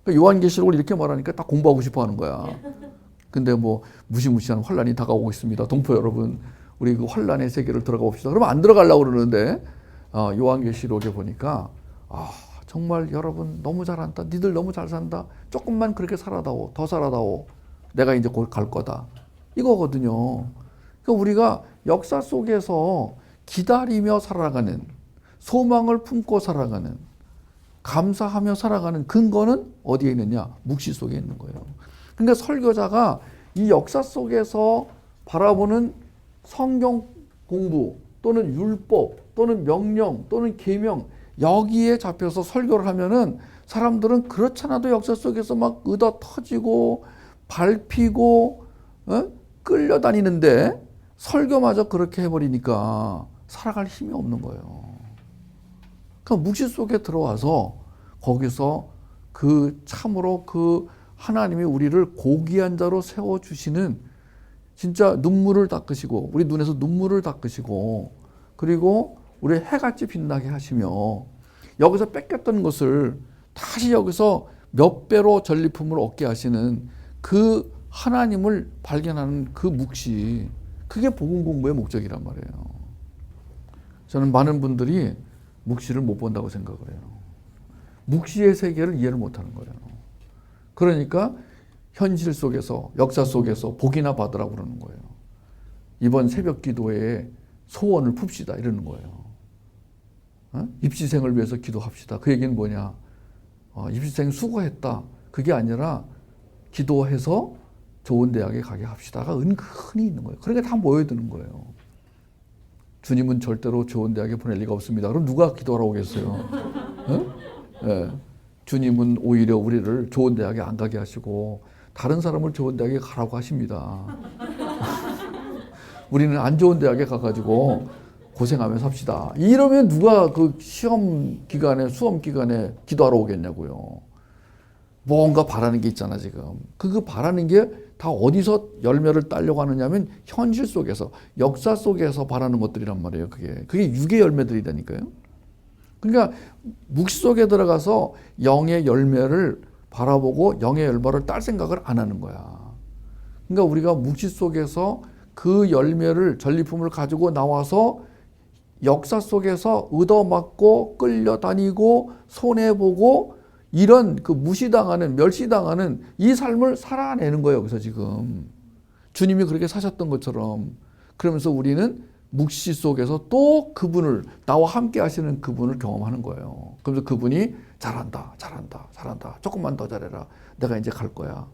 그러니까 요한계시록을 이렇게 말하니까 다 공부하고 싶어 하는 거야. 근데 뭐 무시무시한 환란이 다가오고 있습니다. 동포 여러분, 우리 그 환란의 세계를 들어가 봅시다. 그러면 안 들어가려고 그러는데 요한계시록에 보니까 정말 여러분 너무 잘한다. 니들 너무 잘 산다. 조금만 그렇게 살아다오. 더 살아다오. 내가 이제 곧 갈 거다. 이거거든요. 그러니까 우리가 역사 속에서 기다리며 살아가는, 소망을 품고 살아가는, 감사하며 살아가는 근거는 어디에 있느냐? 묵시 속에 있는 거예요. 그러니까 설교자가 이 역사 속에서 바라보는 성경 공부 또는 율법 또는 명령 또는 계명 여기에 잡혀서 설교를 하면은 사람들은 그렇잖아도 역사 속에서 막 얻어 터지고 밟히고 끌려다니는데 설교마저 그렇게 해버리니까 살아갈 힘이 없는 거예요. 그러니까 묵시 속에 들어와서 거기서 그 참으로 그 하나님이 우리를 고귀한 자로 세워주시는 진짜 눈물을 닦으시고 우리 눈에서 눈물을 닦으시고 그리고 우리 해같이 빛나게 하시며 여기서 뺏겼던 것을 다시 여기서 몇 배로 전리품을 얻게 하시는 그 하나님을 발견하는 그 묵시, 그게 복음 공부의 목적이란 말이에요. 저는 많은 분들이 묵시를 못 본다고 생각을 해요. 묵시의 세계를 이해를 못하는 거예요. 그러니까 현실 속에서 역사 속에서 복이나 받으라고 그러는 거예요. 이번 새벽 기도에 소원을 풉시다 이러는 거예요. 입시생을 위해서 기도합시다. 그 얘기는 뭐냐? 입시생 수고했다. 그게 아니라 기도해서 좋은 대학에 가게 합시다가 은근히 있는 거예요. 그러니까 다 모여드는 거예요. 주님은 절대로 좋은 대학에 보낼 리가 없습니다. 그럼 누가 기도하러 오겠어요? 예. 주님은 오히려 우리를 좋은 대학에 안 가게 하시고 다른 사람을 좋은 대학에 가라고 하십니다. 우리는 안 좋은 대학에 가가지고 고생하며 삽시다. 이러면 누가 그 시험 기간에, 수험 기간에 기도하러 오겠냐고요. 뭔가 바라는 게 있잖아, 지금. 그 바라는 게 다 어디서 열매를 따려고 하느냐면 현실 속에서, 역사 속에서 바라는 것들이란 말이에요, 그게 육의 열매들이라니까요. 그러니까 묵시 속에 들어가서 영의 열매를 바라보고 영의 열매를 딸 생각을 안 하는 거야. 그러니까 우리가 묵시 속에서 그 열매를, 전리품을 가지고 나와서 역사 속에서 얻어맞고 끌려다니고 손해보고 이런 그 무시당하는, 멸시당하는 이 삶을 살아내는 거예요. 여기서 지금 주님이 그렇게 사셨던 것처럼. 그러면서 우리는 묵시 속에서 또 그분을, 나와 함께 하시는 그분을 경험하는 거예요. 그러면서 그분이 잘한다, 잘한다, 잘한다. 조금만 더 잘해라. 내가 이제 갈 거야.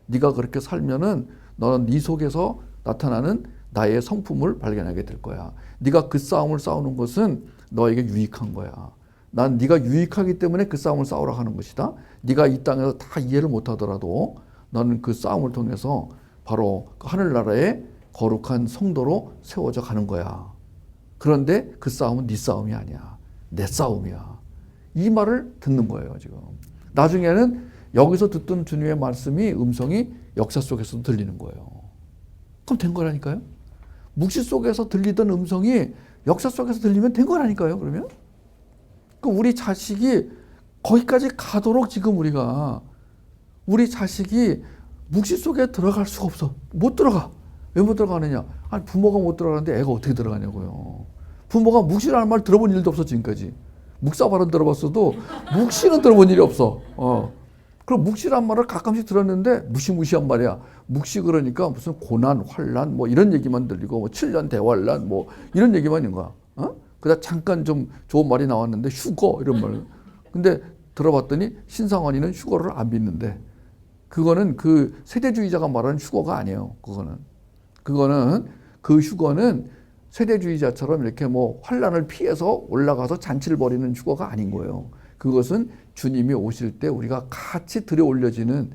네가 그렇게 살면은 너는 네 속에서 나타나는 나의 성품을 발견하게 될 거야. 네가 그 싸움을 싸우는 것은 너에게 유익한 거야. 난 네가 유익하기 때문에 그 싸움을 싸우라 하는 것이다. 네가 이 땅에서 다 이해를 못하더라도 너는 그 싸움을 통해서 바로 하늘나라의 거룩한 성도로 세워져 가는 거야. 그런데 그 싸움은 네 싸움이 아니야. 내 싸움이야. 이 말을 듣는 거예요, 지금. 나중에는 여기서 듣던 주님의 말씀이, 음성이 역사 속에서 들리는 거예요. 그럼 된 거라니까요. 묵시 속에서 들리던 음성이 역사 속에서 들리면 된 거라니까요, 그러면. 우리 자식이 거기까지 가도록 지금 우리 자식이 묵시 속에 들어갈 수가 없어. 못 들어가. 왜 못 들어가느냐? 아니, 부모가 못 들어가는데 애가 어떻게 들어가냐고요. 부모가 묵시라는 말 들어본 일도 없어, 지금까지. 묵사 발은 들어봤어도 묵시는 들어본 일이 없어. 그럼 묵시란 말을 가끔씩 들었는데 무시무시한 말이야. 묵시 그러니까 무슨 고난, 환란 뭐 이런 얘기만 들리고 뭐 7년 대환란 뭐 이런 얘기만 있는 거야. 그다 잠깐 좀 좋은 말이 나왔는데 휴거 이런 말. 근데 들어봤더니 신상원이는 휴거를 안 믿는데 그거는 그 세대주의자가 말하는 휴거가 아니에요. 그거는 그 휴거는 세대주의자처럼 이렇게 뭐 환란을 피해서 올라가서 잔치를 벌이는 휴거가 아닌 거예요. 그것은 주님이 오실 때 우리가 같이 들여 올려지는,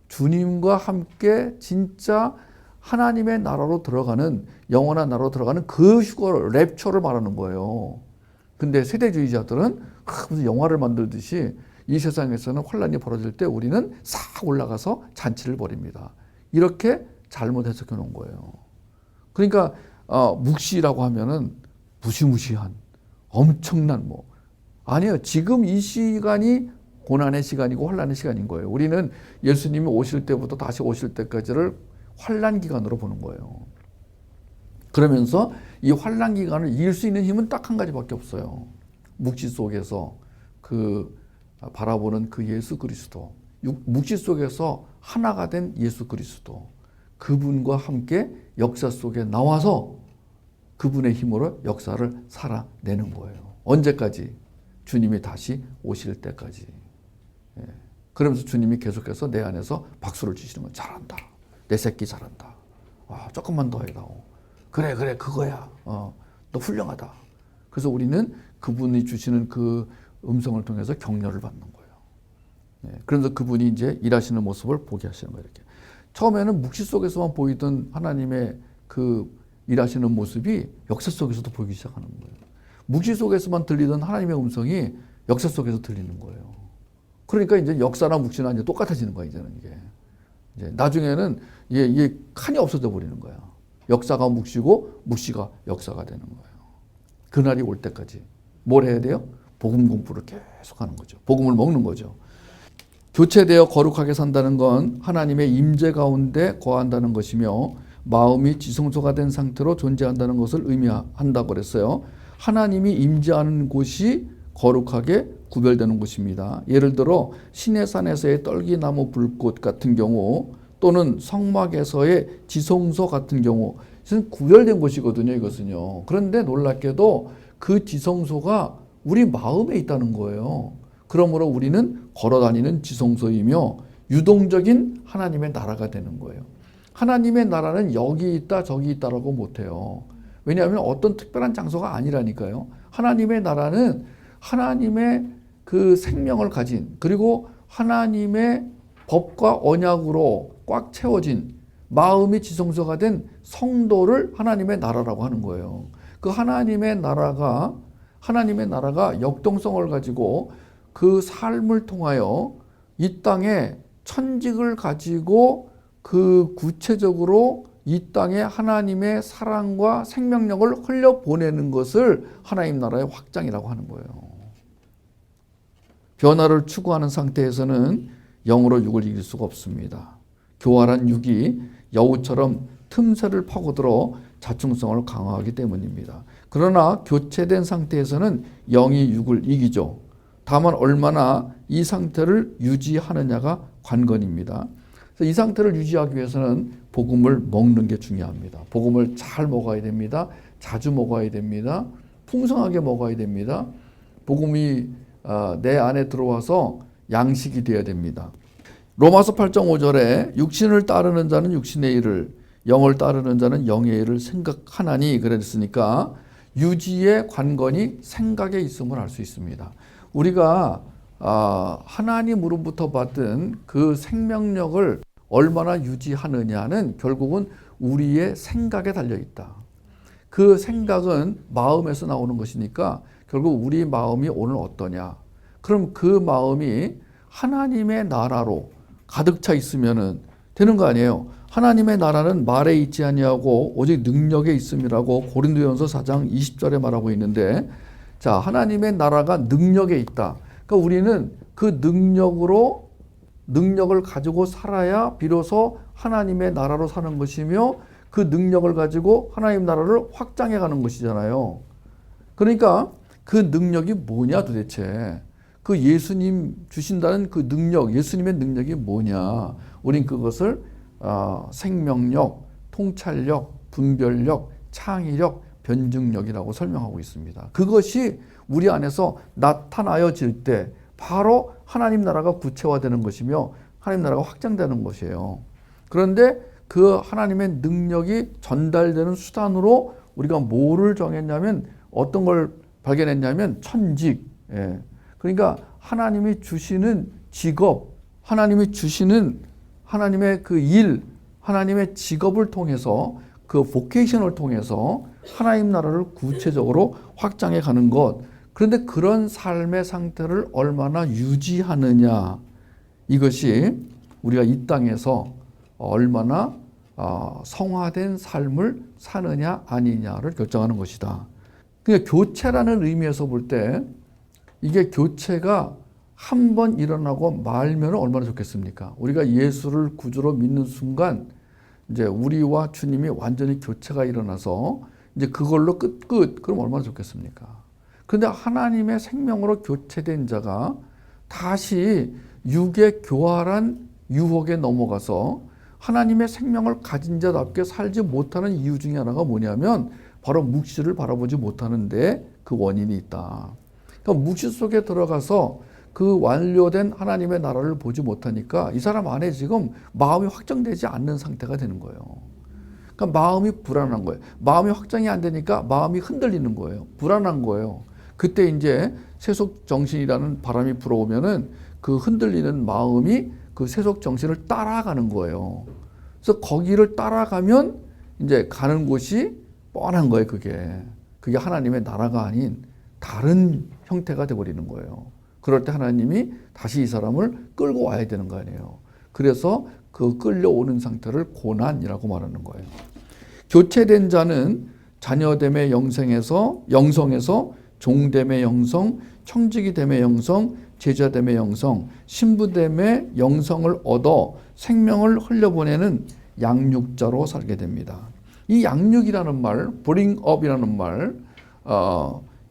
주님과 함께 진짜 하나님의 나라로 들어가는, 영원한 나라로 들어가는 그 휴거를, 랩처를 말하는 거예요. 근데 세대주의자들은 무슨 영화를 만들듯이 이 세상에서는 환란이 벌어질 때 우리는 싹 올라가서 잔치를 벌입니다. 이렇게 잘못 해석해 놓은 거예요. 그러니까 묵시라고 하면은 무시무시한 엄청난 아니에요. 지금 이 시간이 고난의 시간이고 환란의 시간인 거예요. 우리는 예수님이 오실 때부터 다시 오실 때까지를 환란 기간으로 보는 거예요. 그러면서 이 환란 기간을 이길 수 있는 힘은 딱 한 가지밖에 없어요. 묵시 속에서 그 바라보는 그 예수 그리스도, 묵시 속에서 하나가 된 예수 그리스도, 그분과 함께 역사 속에 나와서 그분의 힘으로 역사를 살아내는 거예요. 언제까지? 주님이 다시 오실 때까지. 그러면서 주님이 계속해서 내 안에서 박수를 치시는 거예요. 잘한다. 내 새끼 잘한다. 조금만 더 해다오. 그래 그거야. 너 훌륭하다. 그래서 우리는 그분이 주시는 그 음성을 통해서 격려를 받는 거예요. 그래서 그분이 이제 일하시는 모습을 보게 하시는 거예요. 이렇게. 처음에는 묵시 속에서만 보이던 하나님의 그 일하시는 모습이 역사 속에서도 보이기 시작하는 거예요. 묵시 속에서만 들리던 하나님의 음성이 역사 속에서 들리는 거예요. 그러니까 이제 역사나 묵시나 이제 똑같아지는 거야, 이제는 이게. 이제 나중에는 이게 칸이 없어져 버리는 거야. 역사가 묵시고 묵시가 역사가 되는 거예요. 그날이 올 때까지 뭘 해야 돼요? 복음 공부를 계속 하는 거죠. 복음을 먹는 거죠. 교체되어 거룩하게 산다는 건 하나님의 임재 가운데 거한다는 것이며 마음이 지성소가 된 상태로 존재한다는 것을 의미한다고 그랬어요. 하나님이 임재하는 곳이 거룩하게 구별되는 곳입니다. 예를 들어 시내 산에서의 떨기나무 불꽃 같은 경우 또는 성막에서의 지성소 같은 경우 이것은 구별된 곳이거든요. 이것은요. 그런데 놀랍게도 그 지성소가 우리 마음에 있다는 거예요. 그러므로 우리는 걸어다니는 지성소이며 유동적인 하나님의 나라가 되는 거예요. 하나님의 나라는 여기 있다 저기 있다라고 못해요. 왜냐하면 어떤 특별한 장소가 아니라니까요. 하나님의 나라는 하나님의 그 생명을 가진, 그리고 하나님의 법과 언약으로 꽉 채워진 마음이 지성소가 된 성도를 하나님의 나라라고 하는 거예요. 그 하나님의 나라가 역동성을 가지고 그 삶을 통하여 이 땅에 천직을 가지고 그 구체적으로 이 땅에 하나님의 사랑과 생명력을 흘려보내는 것을 하나님 나라의 확장이라고 하는 거예요. 변화를 추구하는 상태에서는 영으로 육을 이길 수가 없습니다. 교활한 육이 여우처럼 틈새를 파고들어 자충성을 강화하기 때문입니다. 그러나 교체된 상태에서는 영이 육을 이기죠. 다만 얼마나 이 상태를 유지하느냐가 관건입니다. 그래서 이 상태를 유지하기 위해서는 복음을 먹는 게 중요합니다. 복음을 잘 먹어야 됩니다. 자주 먹어야 됩니다. 풍성하게 먹어야 됩니다. 복음이 내 안에 들어와서 양식이 되어야 됩니다. 로마서 8장 5절에 육신을 따르는 자는 육신의 일을, 영을 따르는 자는 영의 일을 생각하나니 그랬으니까 유지의 관건이 생각에 있음을 알 수 있습니다. 우리가 하나님으로부터 받은 그 생명력을 얼마나 유지하느냐는 결국은 우리의 생각에 달려있다. 그 생각은 마음에서 나오는 것이니까 결국 우리 마음이 오늘 어떠냐. 그럼 그 마음이 하나님의 나라로 가득 차 있으면 되는 거 아니에요. 하나님의 나라는 말에 있지 아니하고 오직 능력에 있음이라고 고린도전서 4장 20절에 말하고 있는데, 자, 하나님의 나라가 능력에 있다. 그러니까 우리는 그 능력을 가지고 살아야 비로소 하나님의 나라로 사는 것이며 그 능력을 가지고 하나님 나라를 확장해 가는 것이잖아요. 그러니까 그 능력이 뭐냐 도대체. 그 예수님 주신다는 그 능력, 예수님의 능력이 뭐냐. 우린 그것을 생명력, 통찰력, 분별력, 창의력, 변증력이라고 설명하고 있습니다. 그것이 우리 안에서 나타나여질 때 바로 하나님 나라가 구체화되는 것이며 하나님 나라가 확장되는 것이에요. 그런데 그 하나님의 능력이 전달되는 수단으로 우리가 뭐를 정했냐면, 어떤 걸 발견했냐면 천직. 예. 그러니까 하나님이 주시는 직업, 하나님이 주시는 하나님의 그 일, 하나님의 직업을 통해서, 그 보케이션을 통해서 하나님 나라를 구체적으로 확장해 가는 것. 그런데 그런 삶의 상태를 얼마나 유지하느냐, 이것이 우리가 이 땅에서 얼마나 성화된 삶을 사느냐 아니냐를 결정하는 것이다. 그러니까 교체라는 의미에서 볼 때 이게 교체가 한 번 일어나고 말면 얼마나 좋겠습니까? 우리가 예수를 구주로 믿는 순간 이제 우리와 주님이 완전히 교체가 일어나서 이제 그걸로 끝. 그럼 얼마나 좋겠습니까? 그런데 하나님의 생명으로 교체된 자가 다시 육의 교활한 유혹에 넘어가서 하나님의 생명을 가진 자답게 살지 못하는 이유 중에 하나가 뭐냐면 바로 묵시를 바라보지 못하는 데 그 원인이 있다. 그러니까 묵시 속에 들어가서 그 완료된 하나님의 나라를 보지 못하니까 이 사람 안에 지금 마음이 확정되지 않는 상태가 되는 거예요. 그러니까 마음이 불안한 거예요. 마음이 확정이 안 되니까 마음이 흔들리는 거예요. 불안한 거예요. 그때 이제 세속 정신이라는 바람이 불어오면은 그 흔들리는 마음이 그 세속 정신을 따라가는 거예요. 그래서 거기를 따라가면 이제 가는 곳이 뻔한 거예요. 그게 하나님의 나라가 아닌 다른 형태가 되어버리는 거예요. 그럴 때 하나님이 다시 이 사람을 끌고 와야 되는 거 아니에요. 그래서 그 끌려오는 상태를 고난이라고 말하는 거예요. 교체된 자는 자녀됨의 영성에서 종됨의 영성, 청지기됨의 영성, 제자됨의 영성, 신부됨의 영성을 얻어 생명을 흘려보내는 양육자로 살게 됩니다. 이 양육이라는 말, bring up이라는 말,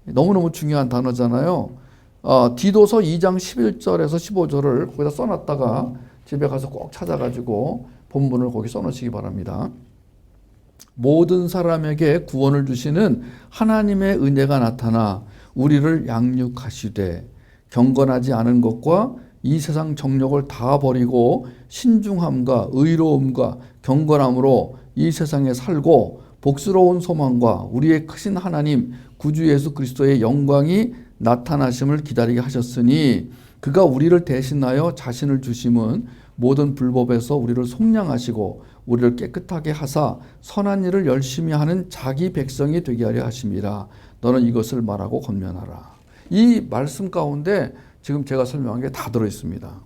너무너무 중요한 단어잖아요. 디도서 2장 11절에서 15절을 거기다 써놨다가 집에 가서 꼭 찾아가지고 본문을 거기 써놓으시기 바랍니다. 모든 사람에게 구원을 주시는 하나님의 은혜가 나타나 우리를 양육하시되 경건하지 않은 것과 이 세상 정욕을 다 버리고 신중함과 의로움과 경건함으로 이 세상에 살고 복스러운 소망과 우리의 크신 하나님 구주 예수 그리스도의 영광이 나타나심을 기다리게 하셨으니 그가 우리를 대신하여 자신을 주심은 모든 불법에서 우리를 속량하시고 우리를 깨끗하게 하사 선한 일을 열심히 하는 자기 백성이 되게 하려 하심이라. 너는 이것을 말하고 권면하라. 이 말씀 가운데 지금 제가 설명한 게 다 들어있습니다.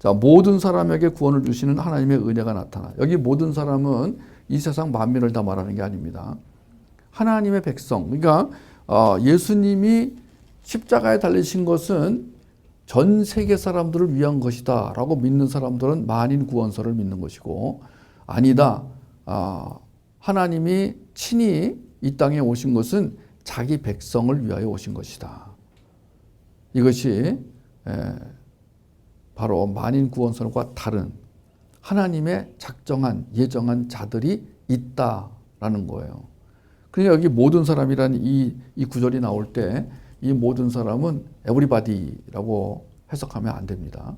자, 모든 사람에게 구원을 주시는 하나님의 은혜가 나타나. 여기 모든 사람은 이 세상 만민을 다 말하는 게 아닙니다. 하나님의 백성. 그러니까 예수님이 십자가에 달리신 것은 전 세계 사람들을 위한 것이다 라고 믿는 사람들은 만인 구원서를 믿는 것이고, 아니다, 하나님이 친히 이 땅에 오신 것은 자기 백성을 위하여 오신 것이다. 이것이 바로 만인 구원설과 다른 하나님의 작정한 예정한 자들이 있다라는 거예요. 그러니까 여기 모든 사람이라는 이 구절이 나올 때 이 모든 사람은 everybody라고 해석하면 안 됩니다.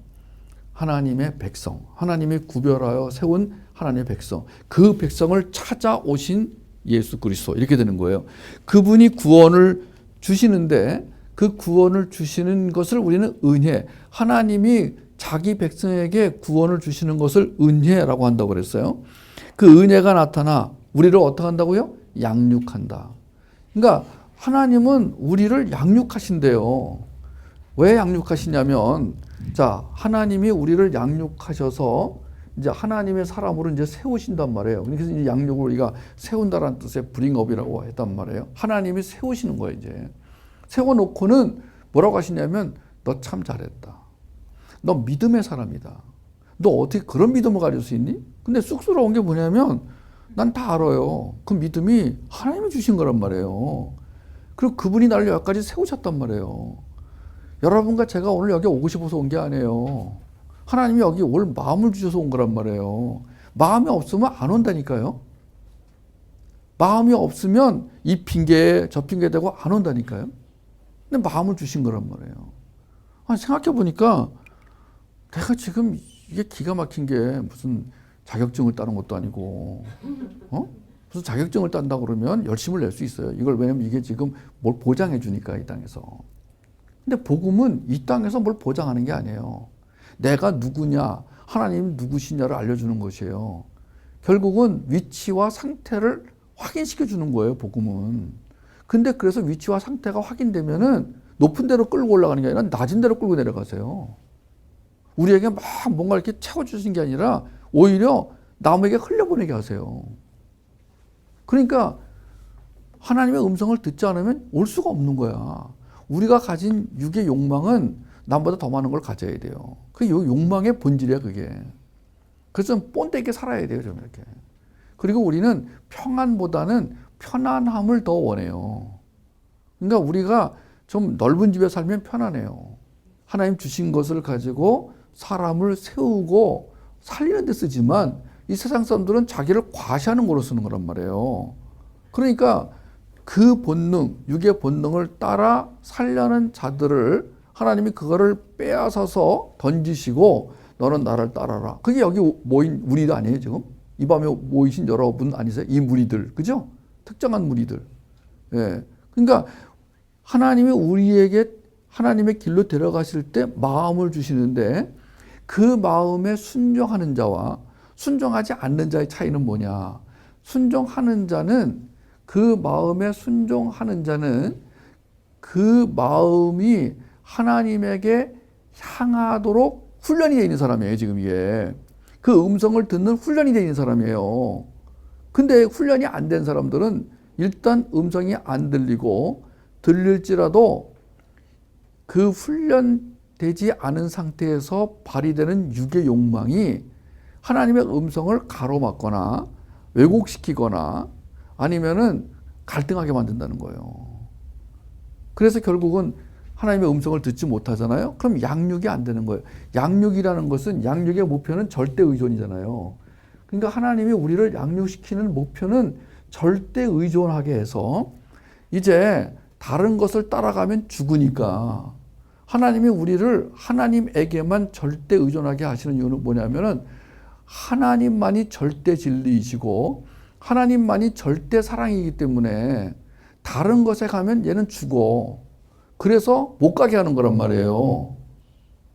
하나님의 백성, 하나님이 구별하여 세운 하나님의 백성, 그 백성을 찾아오신 예수 그리스도, 이렇게 되는 거예요. 그분이 구원을 주시는데 그 구원을 주시는 것을 우리는 은혜, 하나님이 자기 백성에게 구원을 주시는 것을 은혜라고 한다고 그랬어요. 그 은혜가 나타나 우리를 어떻게 한다고요? 양육한다. 그러니까 하나님은 우리를 양육하신대요. 왜 양육하시냐면, 자, 하나님이 우리를 양육하셔서 이제 하나님의 사람으로 이제 세우신단 말이에요. 그래서 이제 양육을 우리가 세운다라는 뜻의 bringup이라고 했단 말이에요. 하나님이 세우시는 거예요, 이제. 세워놓고는 뭐라고 하시냐면, 너 참 잘했다. 너 믿음의 사람이다. 너 어떻게 그런 믿음을 가질 수 있니? 근데 쑥스러운 게 뭐냐면, 난 다 알아요. 그 믿음이 하나님이 주신 거란 말이에요. 그리고 그분이 나를 여기까지 세우셨단 말이에요. 여러분과 제가 오늘 여기 오고 싶어서 온 게 아니에요. 하나님이 여기 올 마음을 주셔서 온 거란 말이에요. 마음이 없으면 안 온다니까요. 마음이 없으면 이 핑계 저 핑계 대고 안 온다니까요. 근데 마음을 주신 거란 말이에요. 생각해 보니까 내가 지금 이게 기가 막힌 게 무슨 자격증을 따는 것도 아니고, 무슨 자격증을 딴다고 그러면 열심을 낼 수 있어요. 이걸 왜냐면 이게 지금 뭘 보장해 주니까, 이 땅에서. 근데 복음은 이 땅에서 뭘 보장하는 게 아니에요. 내가 누구냐, 하나님 누구시냐를 알려주는 것이에요. 결국은 위치와 상태를 확인시켜 주는 거예요, 복음은. 근데 그래서 위치와 상태가 확인되면은 높은 데로 끌고 올라가는 게 아니라 낮은 데로 끌고 내려가세요. 우리에게 막 뭔가 이렇게 채워주신 게 아니라 오히려 남에게 흘려보내게 하세요. 그러니까 하나님의 음성을 듣지 않으면 올 수가 없는 거야. 우리가 가진 육의 욕망은 남보다 더 많은 걸 가져야 돼요. 그 욕망의 본질이야, 그게. 그래서 뻔되게 살아야 돼요, 좀 이렇게. 그리고 우리는 평안보다는 편안함을 더 원해요. 그러니까 우리가 좀 넓은 집에 살면 편안해요. 하나님 주신 것을 가지고 사람을 세우고 살리는 데 쓰지만 이 세상 사람들은 자기를 과시하는 거로 쓰는 거란 말이에요. 그러니까 그 본능, 육의 본능을 따라 살려는 자들을 하나님이 그거를 빼앗아서 던지시고 너는 나를 따라라. 그게 여기 모인 무리도 아니에요, 지금? 이 밤에 모이신 여러분 아니세요? 이 무리들, 그죠? 특정한 무리들. 예. 그러니까 하나님이 우리에게 하나님의 길로 데려가실 때 마음을 주시는데 그 마음에 순종하는 자와 순종하지 않는 자의 차이는 뭐냐? 순종하는 자는 그 마음에 순종하는 자는 그 마음이 하나님에게 향하도록 훈련이 되어 있는 사람이에요, 지금 이게. 그 음성을 듣는 훈련이 되어 있는 사람이에요. 근데 훈련이 안 된 사람들은 일단 음성이 안 들리고 들릴지라도 그 훈련되지 않은 상태에서 발휘되는 육의 욕망이 하나님의 음성을 가로막거나 왜곡시키거나 아니면은 갈등하게 만든다는 거예요. 그래서 결국은 하나님의 음성을 듣지 못하잖아요. 그럼 양육이 안 되는 거예요. 양육이라는 것은 양육의 목표는 절대 의존이잖아요. 그러니까 하나님이 우리를 양육시키는 목표는 절대 의존하게 해서 이제 다른 것을 따라가면 죽으니까 하나님이 우리를 하나님에게만 절대 의존하게 하시는 이유는 뭐냐면은 하나님만이 절대 진리이시고 하나님만이 절대 사랑이기 때문에 다른 것에 가면 얘는 죽어. 그래서 못 가게 하는 거란 말이에요.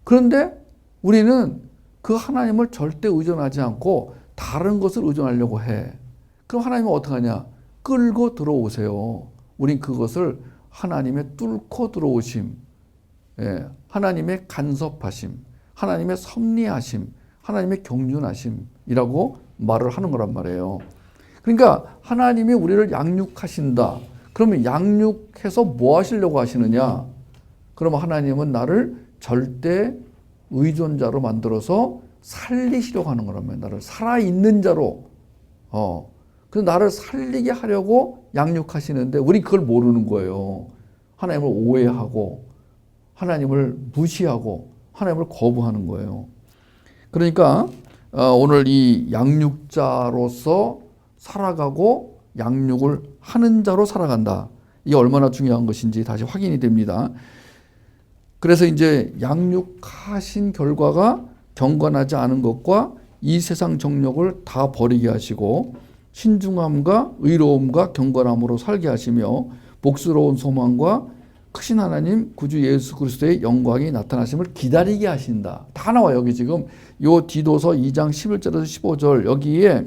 그런데 우리는 그 하나님을 절대 의존하지 않고 다른 것을 의존하려고 해. 그럼 하나님은 어떻게 하냐? 끌고 들어오세요. 우린 그것을 하나님의 뚫고 들어오심, 하나님의 간섭하심, 하나님의 섭리하심, 하나님의 경륜하심이라고 말을 하는 거란 말이에요. 그러니까 하나님이 우리를 양육하신다. 그러면 양육해서 뭐 하시려고 하시느냐? 그러면 하나님은 나를 절대 의존자로 만들어서 살리시려고 하는 거란 말이에요. 나를 살아있는 자로. 그래서 나를 살리게 하려고 양육하시는데 우리 그걸 모르는 거예요. 하나님을 오해하고 하나님을 무시하고 하나님을 거부하는 거예요. 그러니까 오늘 이 양육자로서 살아가고 양육을 하는 자로 살아간다. 이게 얼마나 중요한 것인지 다시 확인이 됩니다. 그래서 이제 양육하신 결과가 경건하지 않은 것과 이 세상 정욕을 다 버리게 하시고 신중함과 의로움과 경건함으로 살게 하시며 복스러운 소망과 크신 하나님 구주 예수 그리스도의 영광이 나타나심을 기다리게 하신다. 다 나와요. 여기 지금 요 디도서 2장 11절에서 15절 여기에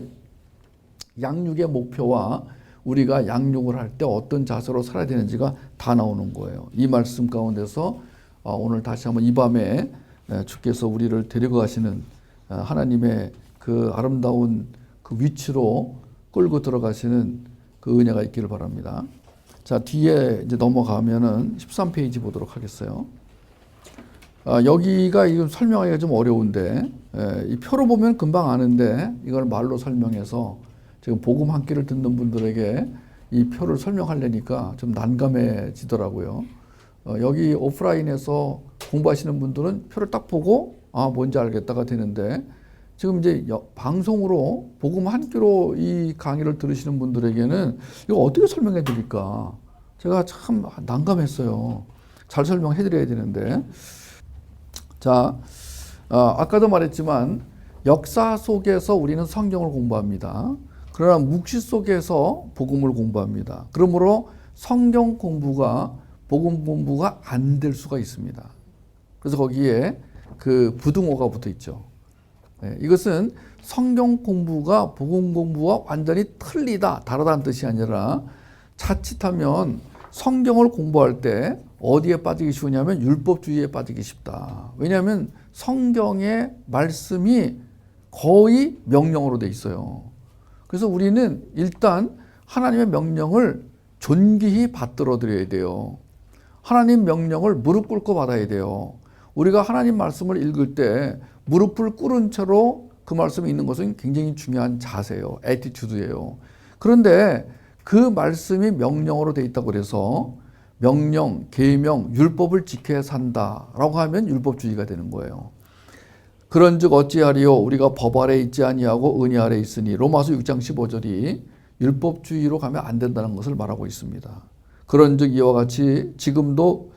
양육의 목표와 우리가 양육을 할 때 어떤 자세로 살아야 되는지가 다 나오는 거예요. 이 말씀 가운데서 오늘 다시 한번 이 밤에 주께서 우리를 데려가시는 하나님의 그 아름다운 그 위치로 끌고 들어가시는 그 은혜가 있기를 바랍니다. 자, 뒤에 이제 넘어가면은 13페이지 보도록 하겠어요. 여기가 이거 설명하기가 좀 어려운데, 이 표로 보면 금방 아는데, 이걸 말로 설명해서 지금 복음 한 끼를 듣는 분들에게 이 표를 설명하려니까 좀 난감해지더라고요. 여기 오프라인에서 공부하시는 분들은 표를 딱 보고, 뭔지 알겠다가 되는데, 지금 이제 방송으로 복음 한 끼로 이 강의를 들으시는 분들에게는 이거 어떻게 설명해 드릴까? 제가 참 난감했어요. 잘 설명해 드려야 되는데. 자, 아까도 말했지만 역사 속에서 우리는 성경을 공부합니다. 그러나 묵시 속에서 복음을 공부합니다. 그러므로 성경 공부가 복음 공부가 안 될 수가 있습니다. 그래서 거기에 그 부등호가 붙어 있죠. 이것은 성경 공부가 복음 공부와 완전히 틀리다, 다르다는 뜻이 아니라 자칫하면 성경을 공부할 때 어디에 빠지기 쉬우냐면 율법주의에 빠지기 쉽다. 왜냐하면 성경의 말씀이 거의 명령으로 돼 있어요. 그래서 우리는 일단 하나님의 명령을 존귀히 받들어 드려야 돼요. 하나님 명령을 무릎 꿇고 받아야 돼요. 우리가 하나님 말씀을 읽을 때 무릎을 꿇은 채로 그 말씀이 있는 것은 굉장히 중요한 자세예요. 애티튜드예요. 그런데 그 말씀이 명령으로 돼 있다고 그래서 명령, 계명, 율법을 지켜야 산다라고 하면 율법주의가 되는 거예요. 그런즉 어찌하리요 우리가 법 아래 있지 아니하고 은혜 아래 있으니 로마서 6장 15절이 율법주의로 가면 안 된다는 것을 말하고 있습니다. 그런즉 이와 같이 지금도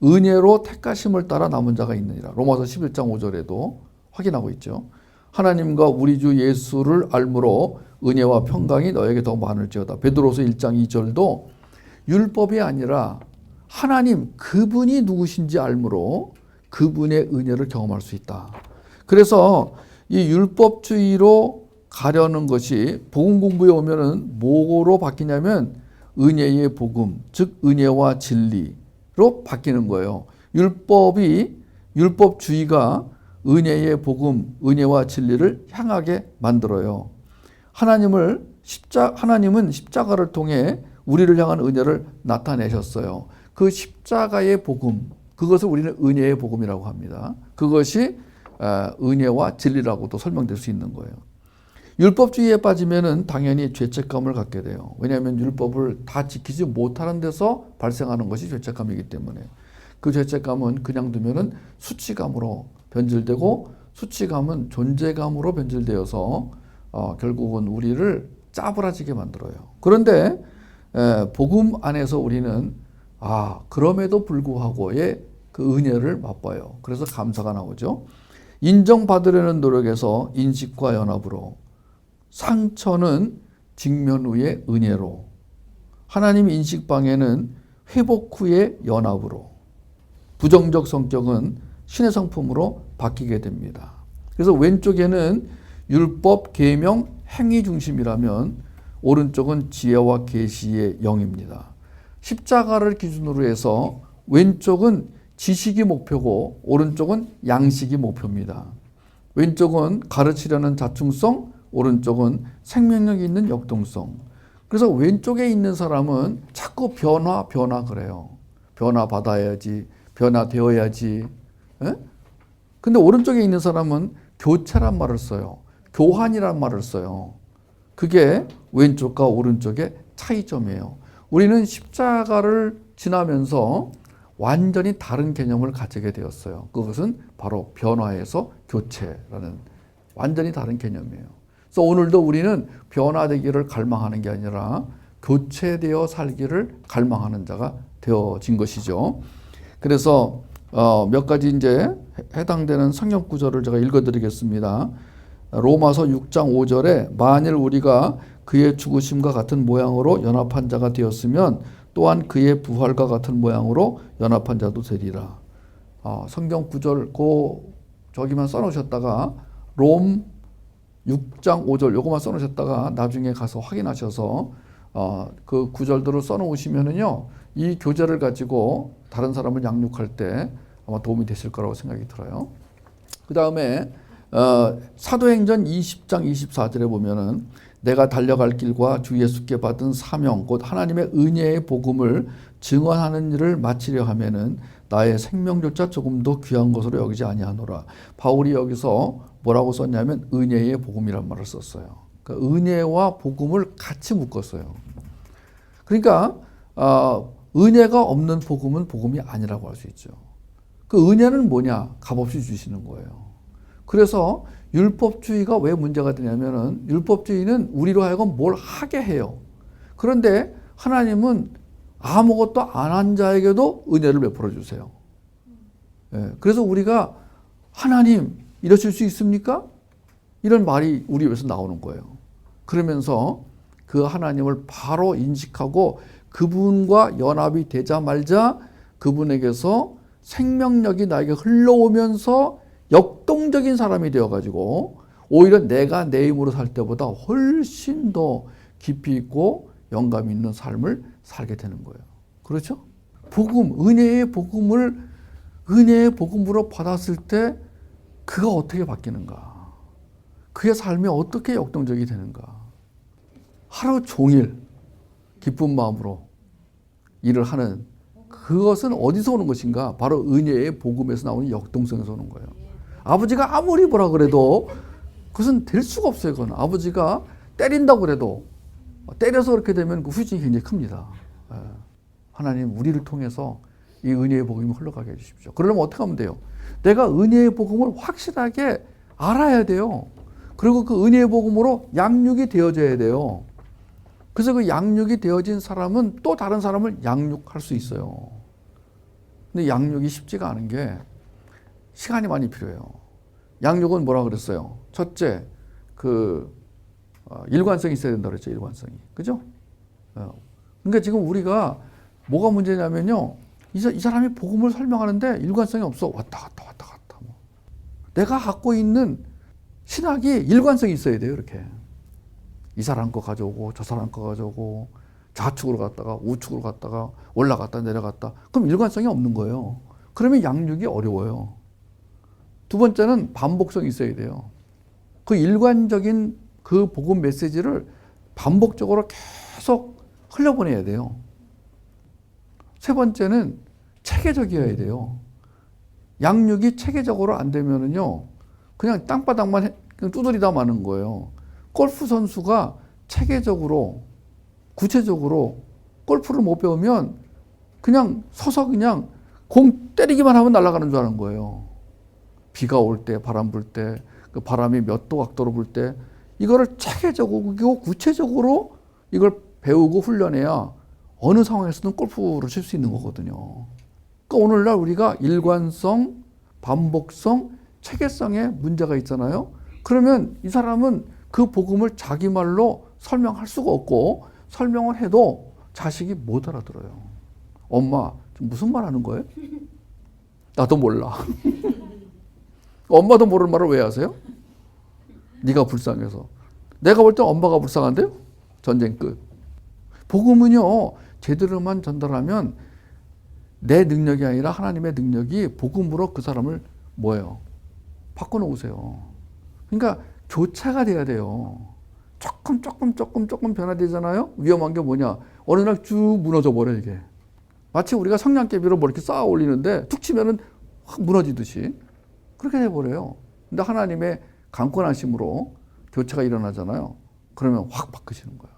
은혜로 택하심을 따라 남은 자가 있느니라. 로마서 11장 5절에도 확인하고 있죠. 하나님과 우리 주 예수를 알므로 은혜와 평강이 너에게 더 많을지어다. 베드로서 1장 2절도 율법이 아니라 하나님 그분이 누구신지 알므로 그분의 은혜를 경험할 수 있다. 그래서 이 율법주의로 가려는 것이 복음 공부에 오면은 뭐로 바뀌냐면 은혜의 복음, 즉 은혜와 진리로 바뀌는 거예요. 율법주의가 은혜의 복음, 은혜와 진리를 향하게 만들어요. 하나님은 십자가를 통해 우리를 향한 은혜를 나타내셨어요. 그 십자가의 복음, 그것을 우리는 은혜의 복음이라고 합니다. 그것이 은혜와 진리라고도 설명될 수 있는 거예요. 율법주의에 빠지면은 당연히 죄책감을 갖게 돼요. 왜냐하면 율법을 다 지키지 못하는 데서 발생하는 것이 죄책감이기 때문에 그 죄책감은 그냥 두면은 수치감으로 변질되고 수치감은 존재감으로 변질되어서 결국은 우리를 짜부라지게 만들어요. 그런데 복음 안에서 우리는 그럼에도 불구하고의 그 은혜를 맛봐요. 그래서 감사가 나오죠. 인정받으려는 노력에서 인식과 연합으로 상처는 직면 후의 은혜로, 하나님 인식 방해는 회복 후의 연합으로, 부정적 성격은 신의 성품으로 바뀌게 됩니다. 그래서 왼쪽에는 율법, 계명, 행위 중심이라면 오른쪽은 지혜와 계시의 영입니다. 십자가를 기준으로 해서 왼쪽은 지식이 목표고 오른쪽은 양식이 목표입니다. 왼쪽은 가르치려는 자충성, 오른쪽은 생명력 있는 역동성. 그래서 왼쪽에 있는 사람은 자꾸 변화 그래요. 변화 받아야지, 변화되어야지. 에? 근데 오른쪽에 있는 사람은 교체란 말을 써요. 교환이란 말을 써요. 그게 왼쪽과 오른쪽의 차이점이에요. 우리는 십자가를 지나면서 완전히 다른 개념을 가지게 되었어요. 그것은 바로 변화에서 교체라는 완전히 다른 개념이에요. 그래서 오늘도 우리는 변화되기를 갈망하는 게 아니라 교체되어 살기를 갈망하는 자가 되어진 것이죠. 그래서 몇 가지 이제 해당되는 성경 구절을 제가 읽어드리겠습니다. 로마서 6장 5절에 만일 우리가 그의 죽으심과 같은 모양으로 연합한 자가 되었으면 또한 그의 부활과 같은 모양으로 연합한 자도 되리라. 성경 구절 저기만 써놓으셨다가 롬 6장 5절 요거만 써놓으셨다가 나중에 가서 확인하셔서 그 구절들을 써놓으시면은요 이 교재를 가지고 다른 사람을 양육할 때 아마 도움이 되실 거라고 생각이 들어요. 그 다음에 사도행전 20장 24절에 보면은 내가 달려갈 길과 주 예수께 받은 사명 곧 하나님의 은혜의 복음을 증언하는 일을 마치려 하면은 나의 생명조차 조금도 귀한 것으로 여기지 아니하노라. 바울이 여기서 뭐라고 썼냐면 은혜의 복음이란 말을 썼어요. 그러니까 은혜와 복음을 같이 묶었어요. 그러니까 은혜가 없는 복음은 복음이 아니라고 할 수 있죠. 그 은혜는 뭐냐? 값없이 주시는 거예요. 그래서 율법주의가 왜 문제가 되냐면은 율법주의는 우리로 하여금 뭘 하게 해요. 그런데 하나님은 아무것도 안 한 자에게도 은혜를 베풀어 주세요. 그래서 우리가 하나님 이러실 수 있습니까? 이런 말이 우리 입에서 나오는 거예요. 그러면서 그 하나님을 바로 인식하고 그분과 연합이 되자 말자 그분에게서 생명력이 나에게 흘러오면서 역동적인 사람이 되어가지고 오히려 내가 내 힘으로 살 때보다 훨씬 더 깊이 있고 영감 있는 삶을 살게 되는 거예요. 그렇죠? 복음, 은혜의 복음으로 받았을 때 그가 어떻게 바뀌는가? 그의 삶이 어떻게 역동적이 되는가? 하루 종일 기쁜 마음으로 일을 하는 그것은 어디서 오는 것인가? 바로 은혜의 복음에서 나오는 역동성에서 오는 거예요. 아버지가 아무리 뭐라 그래도 그것은 될 수가 없어요. 그건 아버지가 때린다고 그래도 때려서 그렇게 되면 그 후유증이 굉장히 큽니다. 하나님 우리를 통해서 이 은혜의 복음이 흘러가게 해주십시오. 그러려면 어떻게 하면 돼요? 내가 은혜의 복음을 확실하게 알아야 돼요. 그리고 그 은혜의 복음으로 양육이 되어져야 돼요. 그래서 그 양육이 되어진 사람은 또 다른 사람을 양육할 수 있어요. 근데 양육이 쉽지가 않은 게 시간이 많이 필요해요. 양육은 뭐라 그랬어요? 첫째, 일관성이 있어야 된다고 그랬죠. 일관성이. 그죠? 그러니까 지금 우리가 뭐가 문제냐면요. 이 사람이 복음을 설명하는데 일관성이 없어. 왔다 갔다. 뭐. 내가 갖고 있는 신학이 일관성이 있어야 돼요. 이렇게. 이 사람 거 가져오고 저 사람 거 가져오고 좌측으로 갔다가 우측으로 갔다가 올라갔다 내려갔다. 그럼 일관성이 없는 거예요. 그러면 양육이 어려워요. 두 번째는 반복성이 있어야 돼요. 그 일관적인 그 복음 메시지를 반복적으로 계속 흘려보내야 돼요. 세 번째는 체계적이어야 돼요. 양육이 체계적으로 안 되면은요, 그냥 땅바닥만 그냥 두드리다 마는 거예요. 골프 선수가 체계적으로, 구체적으로 골프를 못 배우면 그냥 서서 그냥 공 때리기만 하면 날아가는 줄 아는 거예요. 비가 올 때, 바람 불 때, 그 바람이 몇 도 각도로 불 때, 이거를 체계적이고 구체적으로 이걸 배우고 훈련해야 어느 상황에서든 골프를 칠 수 있는 거거든요. 그러니까 오늘날 우리가 일관성, 반복성, 체계성에 문제가 있잖아요. 그러면 이 사람은 그 복음을 자기 말로 설명할 수가 없고 설명을 해도 자식이 못 알아들어요. 엄마, 무슨 말 하는 거예요? 나도 몰라. 엄마도 모르는 말을 왜 하세요? 네가 불쌍해서. 내가 볼 때 엄마가 불쌍한데요? 전쟁 끝. 복음은요, 제대로만 전달하면 내 능력이 아니라 하나님의 능력이 복음으로 그 사람을 뭐예요? 바꿔놓으세요. 그러니까 교차가 돼야 돼요. 조금 변화되잖아요? 위험한 게 뭐냐? 어느 날 쭉 무너져 버려, 이게. 마치 우리가 성냥개비로 뭐 이렇게 쌓아 올리는데 툭 치면은 확 무너지듯이 그렇게 돼버려요. 근데 하나님의 강권하심으로 교체가 일어나잖아요. 그러면 확 바꾸시는 거예요.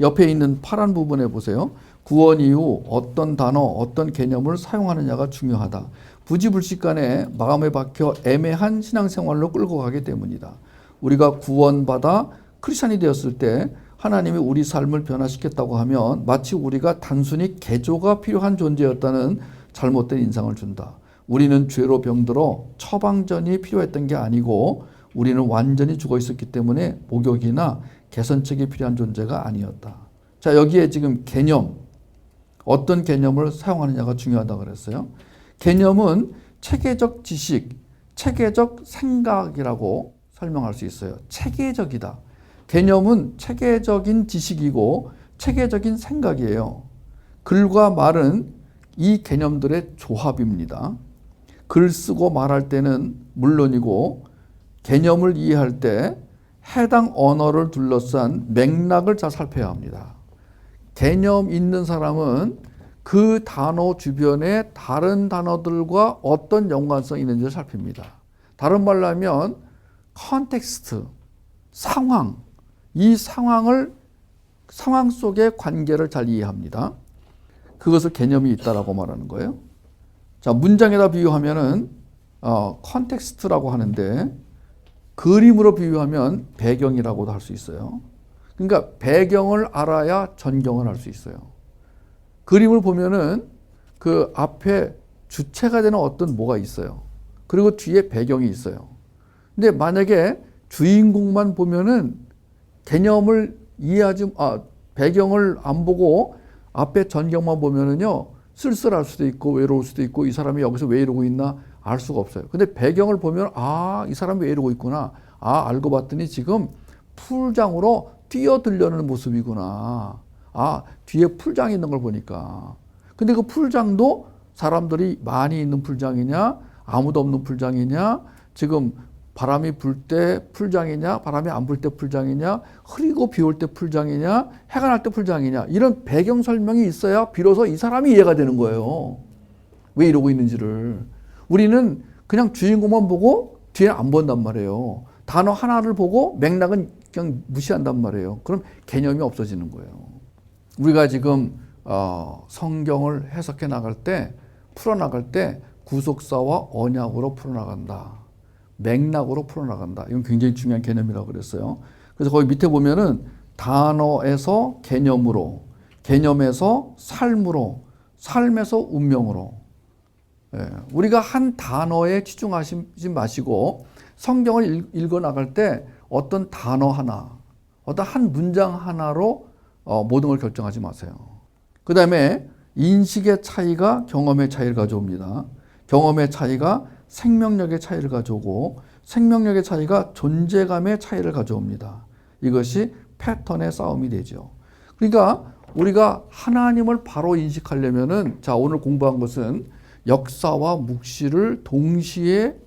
옆에 있는 파란 부분에 보세요. 구원 이후 어떤 단어, 어떤 개념을 사용하느냐가 중요하다. 부지불식간에 마음에 박혀 애매한 신앙생활로 끌고 가기 때문이다. 우리가 구원받아 크리스찬이 되었을 때 하나님이 우리 삶을 변화시켰다고 하면 마치 우리가 단순히 개조가 필요한 존재였다는 잘못된 인상을 준다. 우리는 죄로 병들어 처방전이 필요했던 게 아니고 우리는 완전히 죽어 있었기 때문에 목욕이나 개선책이 필요한 존재가 아니었다. 자, 여기에 지금 개념, 어떤 개념을 사용하느냐가 중요하다고 그랬어요. 개념은 체계적 지식, 체계적 생각이라고 설명할 수 있어요. 체계적이다. 개념은 체계적인 지식이고 체계적인 생각이에요. 글과 말은 이 개념들의 조합입니다. 글 쓰고 말할 때는 물론이고 개념을 이해할 때 해당 언어를 둘러싼 맥락을 잘 살펴야 합니다. 개념 있는 사람은 그 단어 주변에 다른 단어들과 어떤 연관성이 있는지를 살핍니다. 다른 말로 하면 컨텍스트, 상황, 이 상황 속의 관계를 잘 이해합니다. 그것을 개념이 있다라고 말하는 거예요. 자, 문장에다 비유하면은 컨텍스트라고 하는데 그림으로 비유하면 배경이라고도 할 수 있어요. 그러니까 배경을 알아야 전경을 알 수 있어요. 그림을 보면은 그 앞에 주체가 되는 어떤 뭐가 있어요. 그리고 뒤에 배경이 있어요. 근데 만약에 주인공만 보면은 개념을 배경을 안 보고 앞에 전경만 보면은요, 쓸쓸할 수도 있고 외로울 수도 있고 이 사람이 여기서 왜 이러고 있나 알 수가 없어요. 근데 배경을 보면 이 사람이 왜 이러고 있구나. 알고 봤더니 지금 풀장으로 뛰어들려는 모습이구나. 뒤에 풀장이 있는 걸 보니까. 근데 그 풀장도 사람들이 많이 있는 풀장이냐, 아무도 없는 풀장이냐, 지금 바람이 불 때 풀장이냐, 바람이 안 불 때 풀장이냐, 흐리고 비 올 때 풀장이냐, 해가 날 때 풀장이냐, 이런 배경 설명이 있어야 비로소 이 사람이 이해가 되는 거예요. 왜 이러고 있는지를. 우리는 그냥 주인공만 보고 뒤에는 안 본단 말이에요. 단어 하나를 보고 맥락은 그냥 무시한단 말이에요. 그럼 개념이 없어지는 거예요. 우리가 지금 성경을 해석해 나갈 때, 풀어나갈 때 구속사와 언약으로 풀어나간다. 맥락으로 풀어나간다. 이건 굉장히 중요한 개념이라고 그랬어요. 그래서 거기 밑에 보면은 단어에서 개념으로, 개념에서 삶으로, 삶에서 운명으로. 우리가 한 단어에 치중하지 마시고 성경을 읽어 나갈 때 어떤 단어 하나, 어떤 한 문장 하나로 모든 걸 결정하지 마세요. 그 다음에 인식의 차이가 경험의 차이를 가져옵니다. 경험의 차이가 생명력의 차이를 가져오고 생명력의 차이가 존재감의 차이를 가져옵니다. 이것이 패턴의 싸움이 되죠. 그러니까 우리가 하나님을 바로 인식하려면은, 자, 오늘 공부한 것은 역사와 묵시를 동시에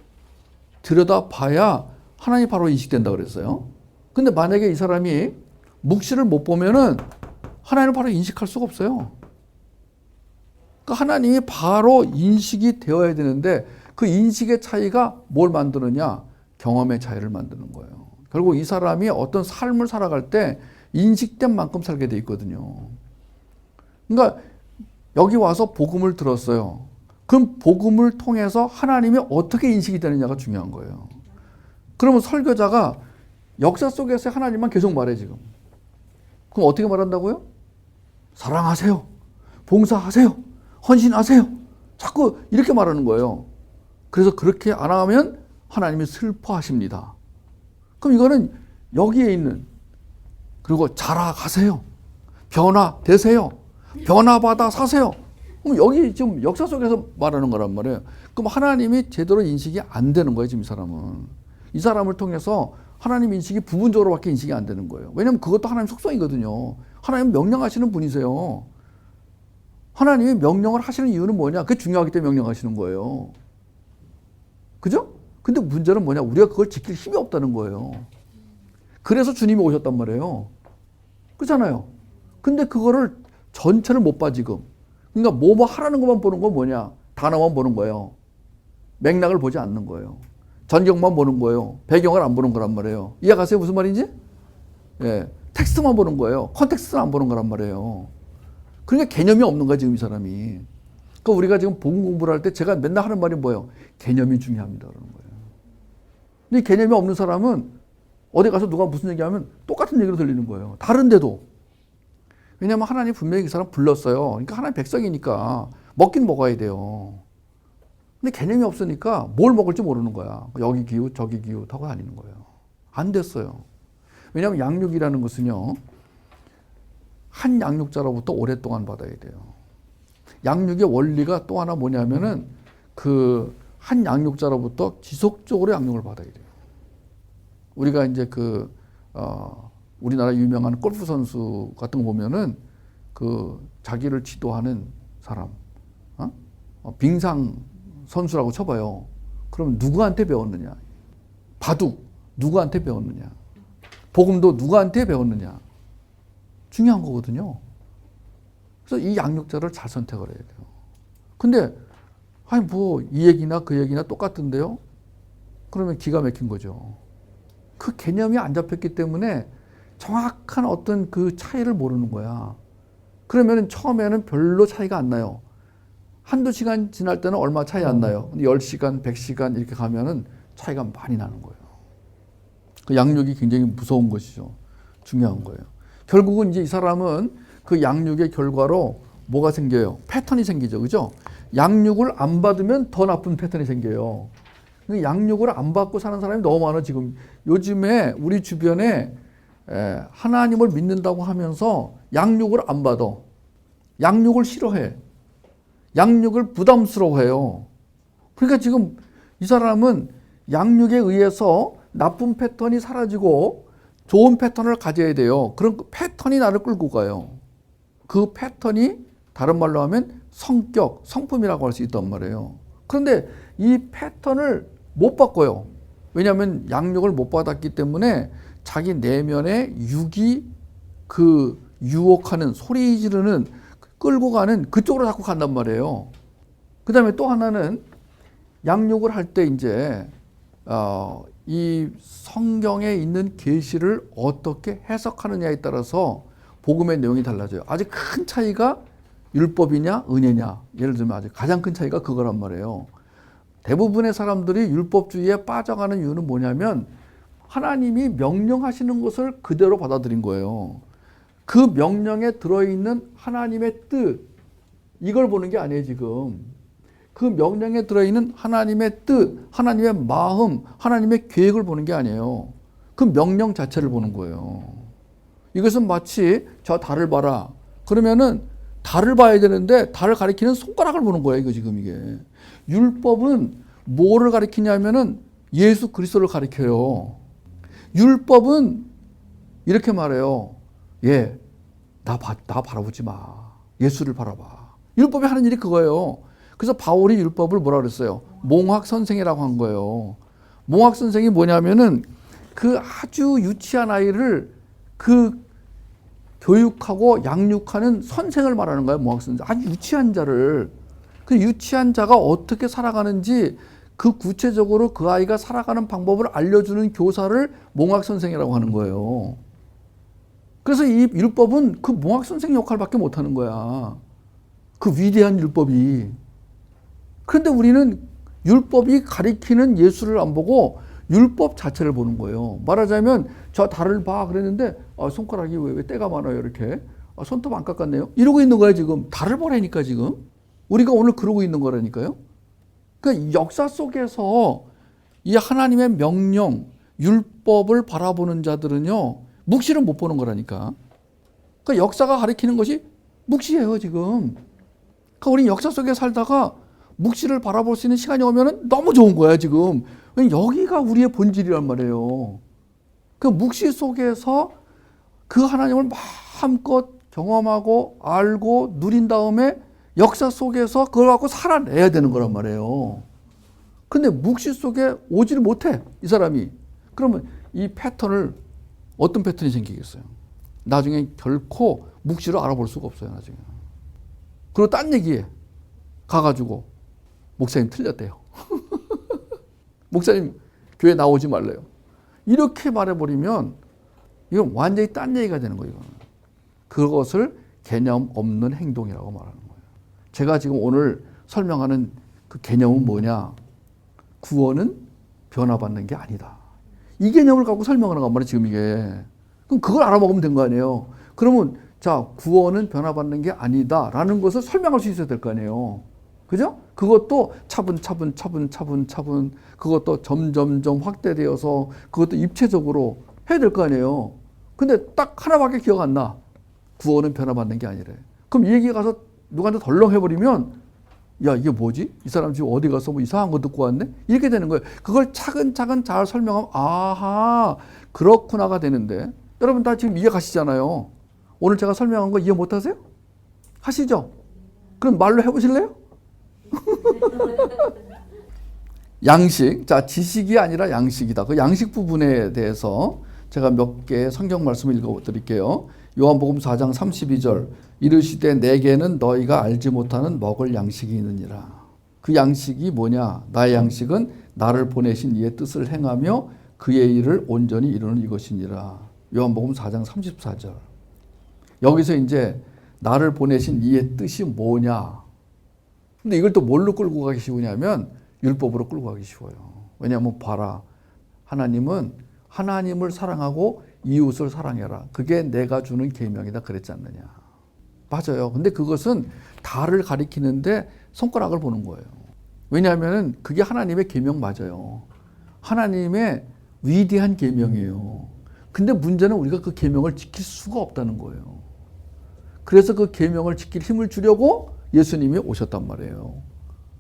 들여다봐야 하나님이 바로 인식된다 그랬어요. 근데 만약에 이 사람이 묵시를 못 보면은 하나님을 바로 인식할 수가 없어요. 그러니까 하나님이 바로 인식이 되어야 되는데 그 인식의 차이가 뭘 만드느냐? 경험의 차이를 만드는 거예요. 결국 이 사람이 어떤 삶을 살아갈 때 인식된 만큼 살게 돼 있거든요. 그러니까 여기 와서 복음을 들었어요. 그럼 복음을 통해서 하나님이 어떻게 인식이 되느냐가 중요한 거예요. 그러면 설교자가 역사 속에서 하나님만 계속 말해 지금. 그럼 어떻게 말한다고요? 사랑하세요. 봉사하세요. 헌신하세요. 자꾸 이렇게 말하는 거예요. 그래서 그렇게 안 하면 하나님이 슬퍼하십니다. 그럼 이거는 여기에 있는, 그리고 자라가세요. 변화되세요. 변화받아 사세요. 그럼 여기 지금 역사 속에서 말하는 거란 말이에요. 그럼 하나님이 제대로 인식이 안 되는 거예요, 지금 이 사람은. 이 사람을 통해서 하나님 인식이 부분적으로밖에 인식이 안 되는 거예요. 왜냐하면 그것도 하나님 속성이거든요. 하나님 명령하시는 분이세요. 하나님이 명령을 하시는 이유는 뭐냐? 그게 중요하기 때문에 명령하시는 거예요. 그죠? 근데 문제는 뭐냐? 우리가 그걸 지킬 힘이 없다는 거예요. 그래서 주님이 오셨단 말이에요. 그렇잖아요. 근데 그거를 전체를 못 봐, 지금. 그러니까 뭐 하라는 것만 보는 건 뭐냐? 단어만 보는 거예요. 맥락을 보지 않는 거예요. 전경만 보는 거예요. 배경을 안 보는 거란 말이에요. 이해가세요? 무슨 말인지? 예. 텍스트만 보는 거예요. 컨텍스트는 안 보는 거란 말이에요. 그러니까 개념이 없는 거야, 지금 이 사람이. 그러니까 우리가 지금 복음 공부를 할 때 제가 맨날 하는 말이 뭐예요? 개념이 중요합니다. 그러는 거예요. 근데 이 개념이 없는 사람은 어디 가서 누가 무슨 얘기하면 똑같은 얘기로 들리는 거예요. 다른데도. 왜냐하면 하나님 분명히 그 사람 불렀어요. 그러니까 하나님 백성이니까 먹긴 먹어야 돼요. 근데 개념이 없으니까 뭘 먹을지 모르는 거야. 여기 기웃 저기 기웃 하고 다니는 거예요. 안 됐어요. 왜냐하면 양육이라는 것은요, 한 양육자로부터 오랫동안 받아야 돼요. 양육의 원리가 또 하나 뭐냐면은 그 한 양육자로부터 지속적으로 양육을 받아야 돼요. 우리가 이제 우리나라 유명한 골프 선수 같은 거 보면은 그 자기를 지도하는 사람, 빙상 선수라고 쳐봐요. 그럼 누구한테 배웠느냐? 바둑 누구한테 배웠느냐? 복음도 누구한테 배웠느냐? 중요한 거거든요. 그래서 이 양육자를 잘 선택을 해야 돼요. 근데 아니 뭐 이 얘기나 그 얘기나 똑같은데요? 그러면 기가 막힌 거죠. 그 개념이 안 잡혔기 때문에 정확한 어떤 그 차이를 모르는 거야. 그러면 처음에는 별로 차이가 안 나요. 한두 시간 지날 때는 얼마 차이 안 나요. 10시간, 100시간 이렇게 가면은 차이가 많이 나는 거예요. 그 양육이 굉장히 무서운 것이죠. 중요한 거예요. 결국은 이제 이 사람은 그 양육의 결과로 뭐가 생겨요? 패턴이 생기죠. 그죠? 양육을 안 받으면 더 나쁜 패턴이 생겨요. 양육을 안 받고 사는 사람이 너무 많아, 지금. 요즘에 우리 주변에 하나님을 믿는다고 하면서 양육을 안 받아. 양육을 싫어해. 양육을 부담스러워해요. 그러니까 지금 이 사람은 양육에 의해서 나쁜 패턴이 사라지고 좋은 패턴을 가져야 돼요. 그런 패턴이 나를 끌고 가요. 그 패턴이 다른 말로 하면 성격, 성품이라고 할 수 있단 말이에요. 그런데 이 패턴을 못 바꿔요. 왜냐하면 양육을 못 받았기 때문에 자기 내면의 육이 그 유혹하는, 소리 지르는, 끌고 가는 그쪽으로 자꾸 간단 말이에요. 그 다음에 또 하나는 양육을 할 때 이제 이 성경에 있는 계시를 어떻게 해석하느냐에 따라서 복음의 내용이 달라져요. 아주 큰 차이가 율법이냐 은혜냐. 예를 들면 아주 가장 큰 차이가 그거란 말이에요. 대부분의 사람들이 율법주의에 빠져가는 이유는 뭐냐면 하나님이 명령하시는 것을 그대로 받아들인 거예요. 그 명령에 들어있는 하나님의 뜻, 이걸 보는 게 아니에요, 지금. 그 명령에 들어있는 하나님의 뜻, 하나님의 마음, 하나님의 계획을 보는 게 아니에요. 그 명령 자체를 보는 거예요. 이것은 마치 저 달을 봐라. 그러면은 달을 봐야 되는데 달을 가리키는 손가락을 보는 거예요, 이거 지금 이게. 율법은 뭐를 가리키냐면은 예수 그리스도를 가리켜요. 율법은 이렇게 말해요. 예, 나 바라보지 마. 예수를 바라봐. 율법이 하는 일이 그거예요. 그래서 바울이 율법을 뭐라 그랬어요? 몽학 선생이라고 한 거예요. 몽학 선생이 뭐냐면은 그 아주 유치한 아이를 그 교육하고 양육하는 선생을 말하는 거예요. 몽학 선생. 아주 유치한 자를. 그 유치한 자가 어떻게 살아가는지 그 구체적으로 그 아이가 살아가는 방법을 알려주는 교사를 몽학 선생이라고 하는 거예요. 그래서 이 율법은 그 몽학 선생 역할밖에 못하는 거야. 그 위대한 율법이. 그런데 우리는 율법이 가리키는 예수를 안 보고 율법 자체를 보는 거예요. 말하자면 저 달을 봐 그랬는데 손가락이 왜 때가 많아요 이렇게. 손톱 안 깎았네요. 이러고 있는 거야 지금. 달을 보라니까 지금. 우리가 오늘 그러고 있는 거라니까요. 그러니까 역사 속에서 이 하나님의 명령, 율법을 바라보는 자들은요, 묵시를 못 보는 거라니까. 그러니까 역사가 가리키는 것이 묵시예요, 지금. 그러니까 우리는 역사 속에 살다가 묵시를 바라볼 수 있는 시간이 오면 너무 좋은 거야, 지금. 여기가 우리의 본질이란 말이에요. 그 묵시 속에서 그 하나님을 마음껏 경험하고 알고 누린 다음에 역사 속에서 그걸 갖고 살아내야 되는 거란 말이에요. 근데 묵시 속에 오지를 못해, 이 사람이. 그러면 이 패턴을, 어떤 패턴이 생기겠어요? 나중에 결코 묵시를 알아볼 수가 없어요, 나중에. 그리고 딴 얘기에 가가지고 목사님 틀렸대요. 목사님 교회 나오지 말래요. 이렇게 말해버리면 이건 완전히 딴 얘기가 되는 거예요. 이거는. 그것을 개념 없는 행동이라고 말하는 거예요. 제가 지금 오늘 설명하는 그 개념은 뭐냐? 구원은 변화받는 게 아니다. 이 개념을 갖고 설명하는 거 말이에요, 지금 이게. 그럼 그걸 알아먹으면 된 거 아니에요. 그러면 자, 구원은 변화받는 게 아니다라는 것을 설명할 수 있어야 될 거 아니에요. 그죠? 그것도 차분차분 그것도 점점점 확대되어서 그것도 입체적으로 해야 될 거 아니에요. 근데 딱 하나밖에 기억 안 나. 구원은 변화받는 게 아니래. 그럼 이 얘기 가서 누구한테 덜렁 해버리면, 야, 이게 뭐지? 이 사람 지금 어디 가서 뭐 이상한 거 듣고 왔네? 이렇게 되는 거예요. 그걸 차근차근 잘 설명하면, 아하, 그렇구나가 되는데, 여러분 다 지금 이해 가시잖아요. 오늘 제가 설명한 거 이해 못 하세요? 하시죠? 그럼 말로 해보실래요? 양식. 자, 지식이 아니라 양식이다. 그 양식 부분에 대해서 제가 몇 개의 성경 말씀을 읽어 드릴게요. 요한복음 4장 32절. 이르시되 내게는 너희가 알지 못하는 먹을 양식이 있느니라. 그 양식이 뭐냐? 나의 양식은 나를 보내신 이의 뜻을 행하며 그의 일을 온전히 이루는 이것이니라. 요한복음 4장 34절. 여기서 이제 나를 보내신 이의 뜻이 뭐냐? 근데 이걸 또 뭘로 끌고 가기 쉬우냐면 율법으로 끌고 가기 쉬워요. 왜냐하면 봐라. 하나님은 하나님을 사랑하고 이웃을 사랑해라. 그게 내가 주는 계명이다 그랬지 않느냐. 맞아요. 근데 그것은 다를 가리키는데 손가락을 보는 거예요. 왜냐하면 그게 하나님의 계명 맞아요. 하나님의 위대한 계명이에요. 근데 문제는 우리가 그 계명을 지킬 수가 없다는 거예요. 그래서 그 계명을 지킬 힘을 주려고 예수님이 오셨단 말이에요.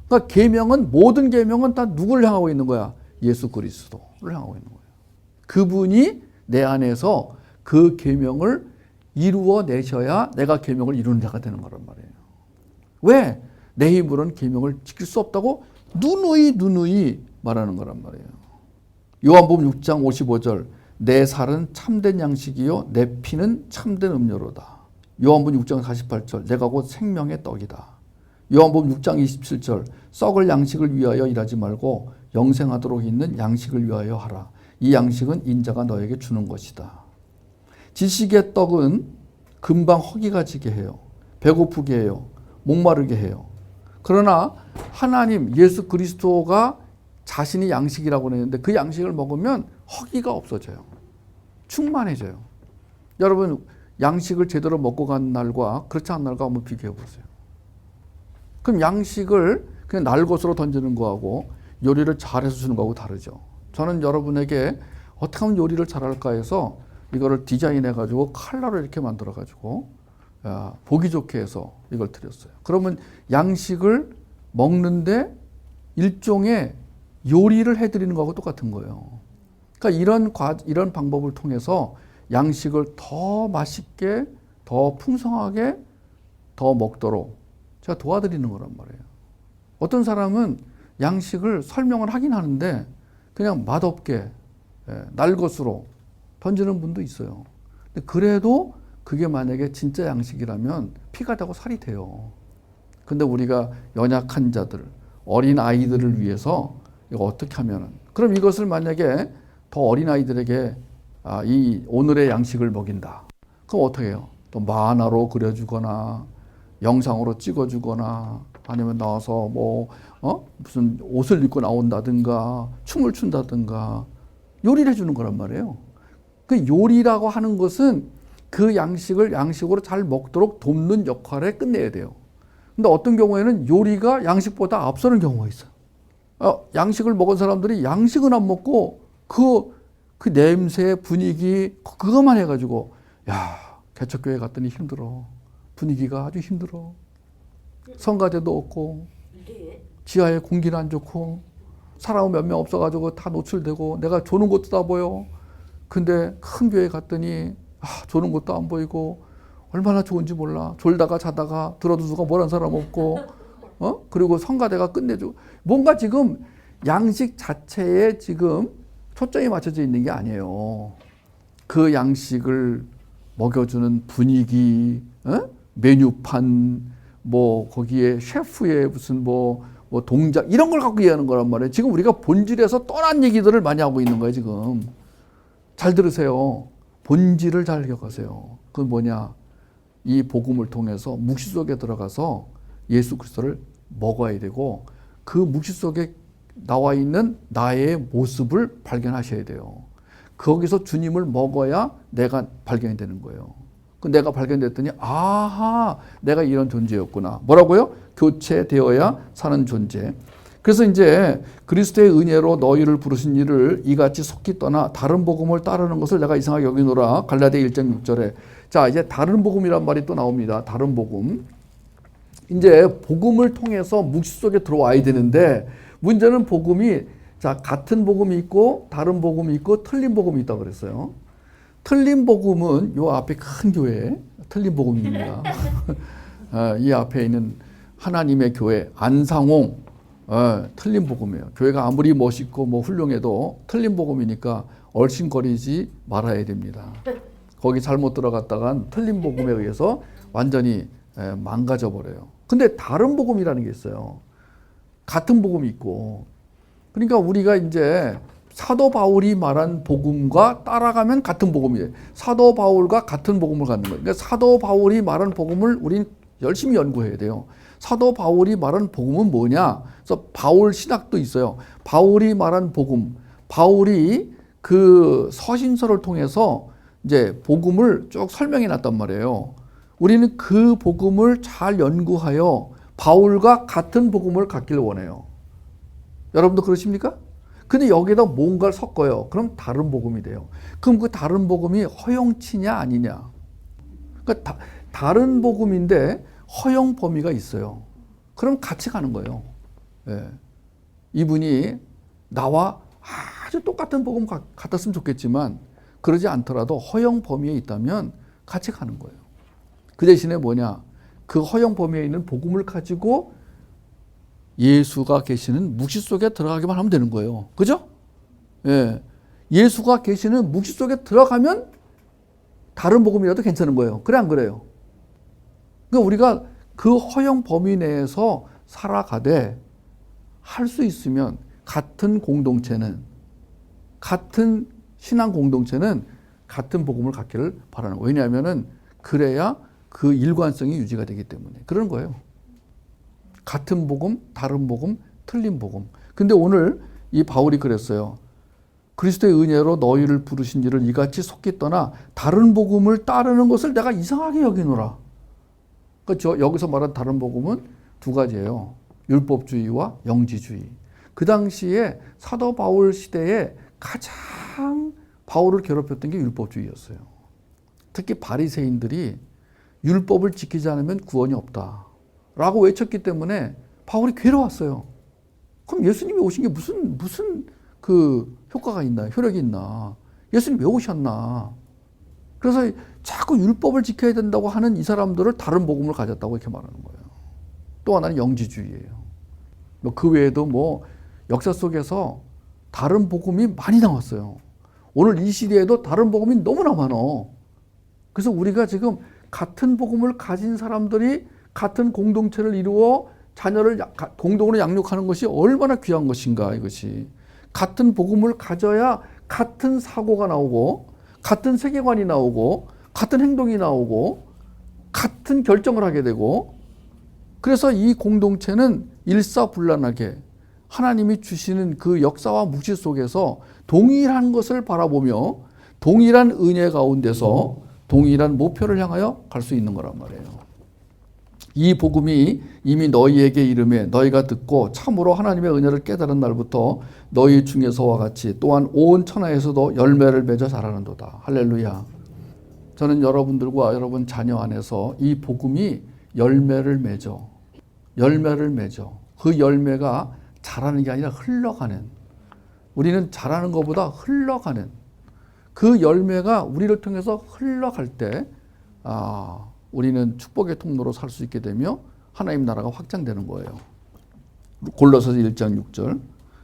그러니까 계명은, 모든 계명은 다 누구를 향하고 있는 거야? 예수 그리스도를 향하고 있는 거예요. 그분이 내 안에서 그 계명을 이루어내셔야 내가 계명을 이루는 자가 되는 거란 말이에요. 왜? 내 힘으로는 계명을 지킬 수 없다고 누누이 말하는 거란 말이에요. 요한복음 6장 55절. 내 살은 참된 양식이요 내 피는 참된 음료로다. 요한복음 6장 48절. 내가 곧 생명의 떡이다. 요한복음 6장 27절. 썩을 양식을 위하여 일하지 말고 영생하도록 있는 양식을 위하여 하라. 이 양식은 인자가 너에게 주는 것이다. 지식의 떡은 금방 허기가 지게 해요. 배고프게 해요. 목마르게 해요. 그러나 하나님 예수 그리스도가 자신이 양식이라고 했는데 그 양식을 먹으면 허기가 없어져요. 충만해져요. 여러분 양식을 제대로 먹고 간 날과 그렇지 않은 날과 한번 비교해 보세요. 그럼 양식을 그냥 날 것으로 던지는 거하고 요리를 잘해서 주는 거하고 다르죠. 저는 여러분에게 어떻게 하면 요리를 잘할까 해서 이거를 디자인해 가지고 칼라로 이렇게 만들어 가지고 보기 좋게 해서 이걸 드렸어요. 그러면 양식을 먹는데 일종의 요리를 해드리는 거하고 똑같은 거예요. 그러니까 이런 방법을 통해서 양식을 더 맛있게, 더 풍성하게, 더 먹도록 제가 도와드리는 거란 말이에요. 어떤 사람은 양식을 설명을 하긴 하는데 그냥 맛없게 날 것으로 던지는 분도 있어요. 근데 그래도 그게 만약에 진짜 양식이라면 피가 되고 살이 돼요. 근데 우리가 연약한 자들, 어린 아이들을 위해서 이거 어떻게 하면은, 그럼 이것을 만약에 더 어린 아이들에게 이 오늘의 양식을 먹인다. 그럼 어떻게 해요? 또 만화로 그려주거나 영상으로 찍어주거나 아니면 나와서 무슨 옷을 입고 나온다든가 춤을 춘다든가 요리를 해주는 거란 말이에요. 그 요리라고 하는 것은 그 양식을 양식으로 잘 먹도록 돕는 역할에 끝내야 돼요. 근데 어떤 경우에는 요리가 양식보다 앞서는 경우가 있어요. 양식을 먹은 사람들이 양식은 안 먹고 그 그 냄새, 분위기 그것만 해가지고 야, 개척교회 갔더니 힘들어. 분위기가 아주 힘들어. 성가대도 없고 지하에 공기는 안 좋고 사람 몇 명 없어가지고 다 노출되고 내가 조는 것도 다 보여. 근데 큰 교회 갔더니 조는 것도 안 보이고 얼마나 좋은지 몰라. 졸다가 자다가 들어도 누가 뭐라는 사람 없고 그리고 성가대가 끝내주고 뭔가 지금 양식 자체에 지금 초점이 맞춰져 있는 게 아니에요. 그 양식을 먹여주는 분위기, 메뉴판, 뭐 거기에 셰프의 무슨 뭐 동작 이런 걸 갖고 이해하는 거란 말이에요. 지금 우리가 본질에서 떠난 얘기들을 많이 하고 있는 거예요. 지금 잘 들으세요. 본질을 잘 기억하세요. 그건 뭐냐? 이 복음을 통해서 묵시 속에 들어가서 예수 그리스도를 먹어야 되고 그 묵시 속에 나와 있는 나의 모습을 발견하셔야 돼요. 거기서 주님을 먹어야 내가 발견이 되는 거예요. 그 내가 발견됐더니 아하 내가 이런 존재였구나. 뭐라고요? 교체되어야 사는 존재. 그래서 이제 그리스도의 은혜로 너희를 부르신 이를 이같이 속히 떠나 다른 복음을 따르는 것을 내가 이상하게 여기노라. 갈라디아 1장 6절에. 자 이제 다른 복음이란 말이 또 나옵니다. 다른 복음. 이제 복음을 통해서 묵시 속에 들어와야 되는데 문제는 복음이 자 같은 복음이 있고 다른 복음이 있고 틀린 복음이 있다고 그랬어요. 틀린 복음은 요 앞에 큰 교회 틀린 복음입니다. 이 앞에 있는 하나님의 교회 안상홍 틀린 복음이에요. 교회가 아무리 멋있고 뭐 훌륭해도 틀린 복음이니까 얼씬거리지 말아야 됩니다. 거기 잘못 들어갔다간 틀린 복음에 의해서 완전히 망가져 버려요. 근데 다른 복음이라는 게 있어요. 같은 복음이 있고 그러니까 우리가 이제 사도 바울이 말한 복음과 따라가면 같은 복음이에요. 사도 바울과 같은 복음을 갖는 거예요. 그러니까 사도 바울이 말한 복음을 우리는 열심히 연구해야 돼요. 사도 바울이 말한 복음은 뭐냐? 그래서 바울 신학도 있어요. 바울이 말한 복음, 바울이 그 서신서를 통해서 이제 복음을 쭉 설명해 놨단 말이에요. 우리는 그 복음을 잘 연구하여 바울과 같은 복음을 갖기를 원해요. 여러분도 그러십니까? 근데 여기에다 뭔가를 섞어요. 그럼 다른 복음이 돼요. 그럼 그 다른 복음이 허용치냐 아니냐? 그러니까 다른 복음인데 허용 범위가 있어요. 그럼 같이 가는 거예요. 예. 이분이 나와 아주 똑같은 복음 같았으면 좋겠지만 그러지 않더라도 허용 범위에 있다면 같이 가는 거예요. 그 대신에 뭐냐? 그 허용 범위에 있는 복음을 가지고 예수가 계시는 묵시 속에 들어가기만 하면 되는 거예요. 그죠? 예. 예수가 계시는 묵시 속에 들어가면 다른 복음이라도 괜찮은 거예요. 그래 안 그래요? 그러니까 우리가 그 허용 범위 내에서 살아가되 할 수 있으면 같은 공동체는 같은 신앙 공동체는 같은 복음을 갖기를 바라는 거예요. 왜냐하면은 그래야 그 일관성이 유지가 되기 때문에 그런 거예요. 같은 복음, 다른 복음, 틀린 복음. 근데 오늘 이 바울이 그랬어요. 그리스도의 은혜로 너희를 부르신 이를 이같이 속히 떠나 다른 복음을 따르는 것을 내가 이상하게 여기노라. 그렇죠? 여기서 말한 다른 복음은 두 가지예요. 율법주의와 영지주의. 그 당시에 사도 바울 시대에 가장 바울을 괴롭혔던 게 율법주의였어요. 특히 바리새인들이 율법을 지키지 않으면 구원이 없다라고 외쳤기 때문에 바울이 괴로웠어요. 그럼 예수님이 오신 게 무슨 그 효과가 있나, 효력이 있나? 예수님 왜 오셨나? 그래서 자꾸 율법을 지켜야 된다고 하는 이 사람들을 다른 복음을 가졌다고 이렇게 말하는 거예요. 또 하나는 영지주의예요. 그 외에도 뭐 역사 속에서 다른 복음이 많이 나왔어요. 오늘 이 시대에도 다른 복음이 너무나 많어. 그래서 우리가 지금 같은 복음을 가진 사람들이 같은 공동체를 이루어 자녀를 공동으로 양육하는 것이 얼마나 귀한 것인가 이것이. 같은 복음을 가져야 같은 사고가 나오고 같은 세계관이 나오고 같은 행동이 나오고 같은 결정을 하게 되고 그래서 이 공동체는 일사불란하게 하나님이 주시는 그 역사와 묵시 속에서 동일한 것을 바라보며 동일한 은혜 가운데서 동일한 목표를 향하여 갈 수 있는 거란 말이에요. 이 복음이 이미 너희에게 이름에 너희가 듣고 참으로 하나님의 은혜를 깨달은 날부터 너희 중에서와 같이 또한 온 천하에서도 열매를 맺어 자라는도다. 할렐루야. 저는 여러분들과 여러분 자녀 안에서 이 복음이 열매를 맺어. 열매를 맺어. 그 열매가 자라는 게 아니라 흘러가는. 우리는 자라는 것보다 흘러가는. 그 열매가 우리를 통해서 흘러갈 때 우리는 축복의 통로로 살 수 있게 되며 하나님 나라가 확장되는 거예요. 골로새서 1장 6절.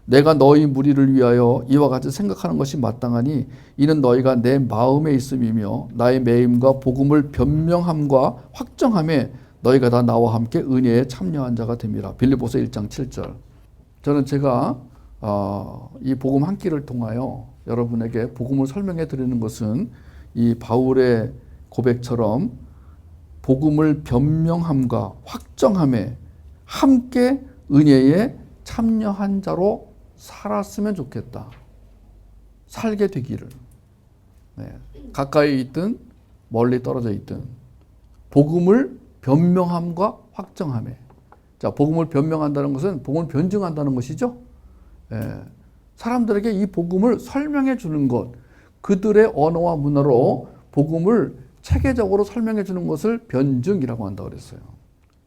내가 너희 무리를 위하여 이와 같이 생각하는 것이 마땅하니 이는 너희가 내 마음에 있음이며 나의 매임과 복음을 변명함과 확정함에 너희가 다 나와 함께 은혜에 참여한 자가 됨이라. 빌립보서 1장 7절. 저는 제가 이 복음 한 끼를 통하여 여러분에게 복음을 설명해 드리는 것은 이 바울의 고백처럼 복음을 변명함과 확정함에 함께 은혜에 참여한 자로 살았으면 좋겠다. 살게 되기를. 네. 가까이 있든 멀리 떨어져 있든 복음을 변명함과 확정함에. 자, 복음을 변명한다는 것은 복음을 변증한다는 것이죠. 네. 사람들에게 이 복음을 설명해 주는 것, 그들의 언어와 문화로 복음을 체계적으로 설명해 주는 것을 변증이라고 한다고 그랬어요.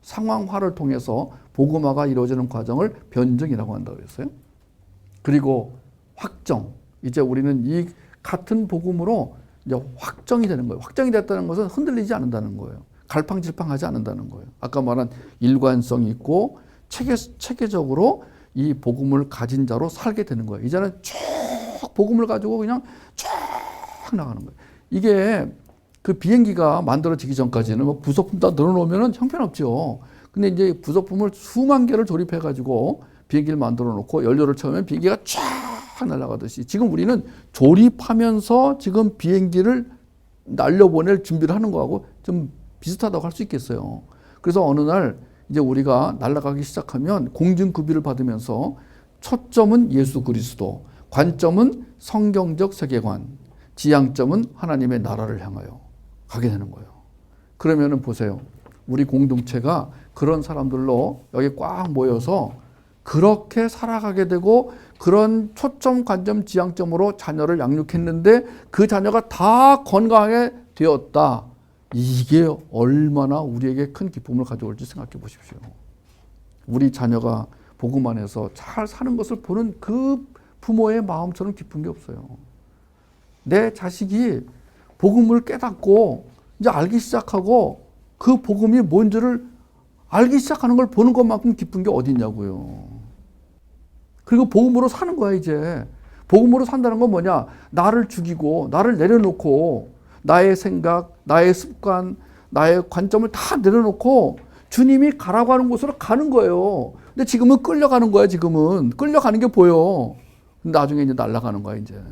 상황화를 통해서 복음화가 이루어지는 과정을 변증이라고 한다고 그랬어요. 그리고 확정. 이제 우리는 이 같은 복음으로 이제 확정이 되는 거예요. 확정이 됐다는 것은 흔들리지 않는다는 거예요. 갈팡질팡하지 않는다는 거예요. 아까 말한 일관성이 있고 체계적으로 이 복음을 가진 자로 살게 되는 거예요. 이제는 쭉 복음을 가지고 그냥 쭉 나가는 거예요. 이게 그 비행기가 만들어지기 전까지는 뭐 부속품 다 늘어놓으면 형편없죠. 근데 이제 부속품을 수만 개를 조립해가지고 비행기를 만들어 놓고 연료를 채우면 비행기가 쫙 날아가듯이 지금 우리는 조립하면서 지금 비행기를 날려보낼 준비를 하는 거하고 좀 비슷하다고 할 수 있겠어요. 그래서 어느 날 이제 우리가 날아가기 시작하면 공중급유를 받으면서 초점은 예수 그리스도, 관점은 성경적 세계관, 지향점은 하나님의 나라를 향하여 가게 되는 거예요. 그러면은 보세요. 우리 공동체가 그런 사람들로 여기 꽉 모여서 그렇게 살아가게 되고 그런 초점, 관점, 지향점으로 자녀를 양육했는데 그 자녀가 다 건강하게 되었다. 이게 얼마나 우리에게 큰 기쁨을 가져올지 생각해 보십시오. 우리 자녀가 복음 안에서 잘 사는 것을 보는 그 부모의 마음처럼 기쁜 게 없어요. 내 자식이 복음을 깨닫고 이제 알기 시작하고 그 복음이 뭔지를 알기 시작하는 걸 보는 것만큼 기쁜 게 어디 있냐고요. 그리고 복음으로 사는 거야 이제. 복음으로 산다는 건 뭐냐? 나를 죽이고 나를 내려놓고 나의 생각, 나의 습관, 나의 관점을 다 내려놓고 주님이 가라고 하는 곳으로 가는 거예요. 근데 지금은 끌려가는 거야. 지금은 끌려가는 게 보여. 근데 나중에 이제 날아가는 거야 이제.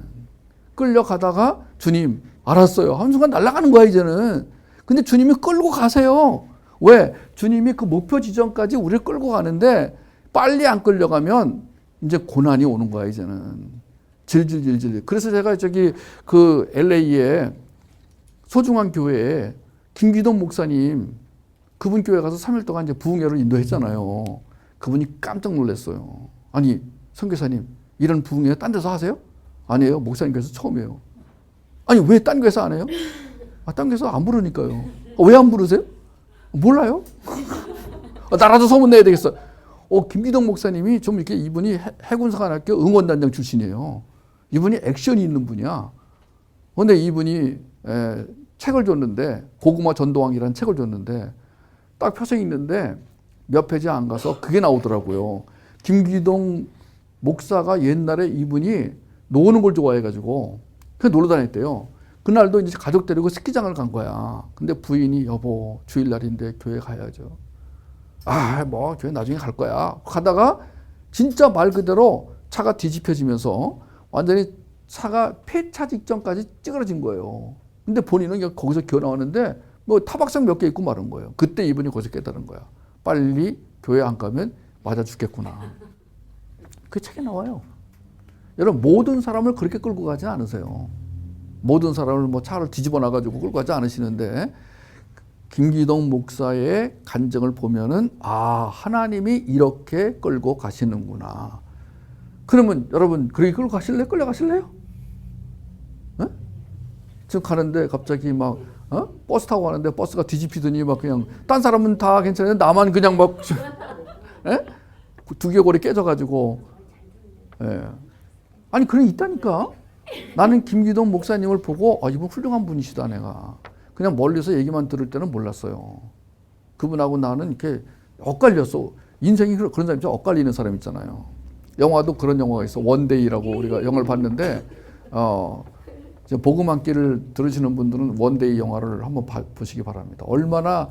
끌려가다가 주님 알았어요 한 순간 날아가는 거야 이제는. 근데 주님이 끌고 가세요. 왜? 주님이 그 목표 지점까지 우리를 끌고 가는데 빨리 안 끌려가면 이제 고난이 오는 거야 이제는. 질질질질. 그래서 제가 저기 그 LA에 소중한 교회에 김기동 목사님 그분 교회 가서 3일 동안 이제 부흥회를 인도했잖아요. 그분이 깜짝 놀랐어요. 아니 선교사님 이런 부흥회 딴 데서 하세요? 아니에요. 목사님께서 처음이에요. 아니 왜 딴 교회에서 안 해요? 딴 교회에서 안 부르니까요. 왜 안 부르세요? 몰라요? 나라도 소문내야 되겠어. 김기동 목사님이 좀 이렇게 이분이 해군사관학교 응원단장 출신이에요. 이분이 액션이 있는 분이야. 그런데 이분이 책을 줬는데 고구마 전도왕이라는 책을 줬는데 딱 표정이 있는데 몇 페이지 안 가서 그게 나오더라고요. 김기동 목사가 옛날에 이분이 노는 걸 좋아해가지고 그냥 놀러 다녔대요. 그날도 이제 가족 데리고 스키장을 간 거야. 근데 부인이 여보 주일날인데 교회 가야죠. 뭐 교회 나중에 갈 거야. 가다가 진짜 말 그대로 차가 뒤집혀지면서 완전히 차가 폐차 직전까지 찌그러진 거예요. 근데 본인은 거기서 기어 나오는데 뭐 타박상 몇 개 입고 마른 거예요. 그때 이분이 거기서 깨달은 거야. 빨리 교회 안 가면 맞아 죽겠구나. 그 책에 나와요. 여러분 모든 사람을 그렇게 끌고 가지 않으세요. 모든 사람을 뭐 차를 뒤집어 놔가지고 끌고 가지 않으시는데 김기동 목사의 간증을 보면은 아, 하나님이 이렇게 끌고 가시는구나. 그러면 여러분 그렇게 끌고 가실래요? 끌려가실래요? 네? 지금 가는데 갑자기 막 버스 타고 가는데 버스가 뒤집히더니 막 그냥 딴 사람은 다 괜찮은데 나만 그냥 막 두개골이 깨져가지고 아니 그런 있다니까. 나는 김기동 목사님을 보고 이분 훌륭한 분이시다 내가 그냥 멀리서 얘기만 들을 때는 몰랐어요. 그분하고 나는 이렇게 엇갈렸어. 인생이 그런 사람 있죠. 엇갈리는 사람 있잖아요. 영화도 그런 영화가 있어. 원데이라고 우리가 영화를 봤는데 복음 한 끼를 들으시는 분들은 원데이 영화를 한번 보시기 바랍니다. 얼마나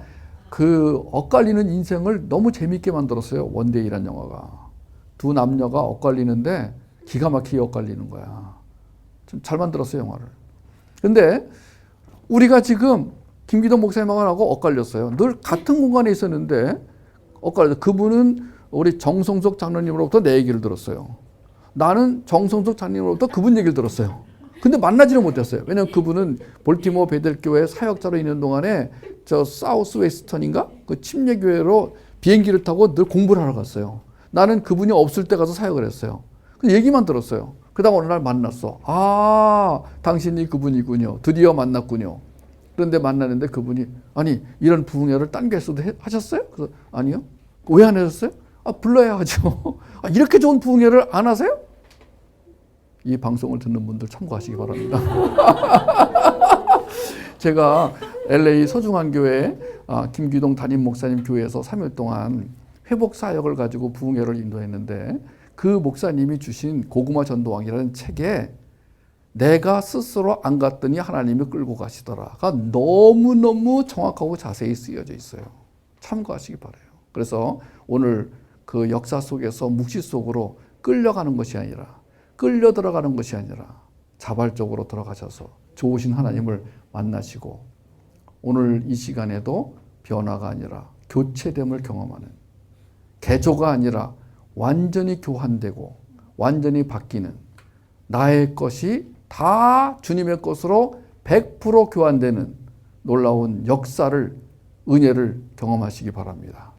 그 엇갈리는 인생을 너무 재밌게 만들었어요. 원데이란 영화가. 두 남녀가 엇갈리는데 기가 막히게 엇갈리는 거야. 좀 잘 만들었어요, 영화를. 근데 우리가 지금 김기동 목사님하고 엇갈렸어요. 늘 같은 공간에 있었는데 엇갈렸어요. 그분은 우리 정성석 장로님으로부터 내 얘기를 들었어요. 나는 정성석 장로님으로부터 그분 얘기를 들었어요. 근데 만나지는 못했어요. 왜냐면 그분은 볼티모어 베델교회 사역자로 있는 동안에 저 사우스 웨스턴인가? 그 침례교회로 비행기를 타고 늘 공부를 하러 갔어요. 나는 그분이 없을 때 가서 사역을 했어요. 근데 얘기만 들었어요. 그러다가 어느 날 만났어. 아, 당신이 그분이군요. 드디어 만났군요. 그런데 만나는데 그분이 아니 이런 부흥회를 딴 교회에서도 하셨어요? 그래서 아니요. 왜 안 하셨어요? 불러야 하죠. 이렇게 좋은 부흥회를 안 하세요? 이 방송을 듣는 분들 참고하시기 바랍니다. 제가 LA 서중환교회 김기동 담임 목사님 교회에서 3일 동안 회복 사역을 가지고 부흥회를 인도했는데 그 목사님이 주신 고구마 전도왕이라는 책에 내가 스스로 안 갔더니 하나님이 끌고 가시더라가 너무너무 정확하고 자세히 쓰여져 있어요. 참고하시기 바라요. 그래서 오늘 그 역사 속에서 묵시 속으로 끌려가는 것이 아니라 끌려 들어가는 것이 아니라 자발적으로 들어가셔서 좋으신 하나님을 만나시고 오늘 이 시간에도 변화가 아니라 교체됨을 경험하는 개조가 아니라 완전히 교환되고 완전히 바뀌는 나의 것이 다 주님의 것으로 100% 교환되는 놀라운 역사를 은혜를 경험하시기 바랍니다.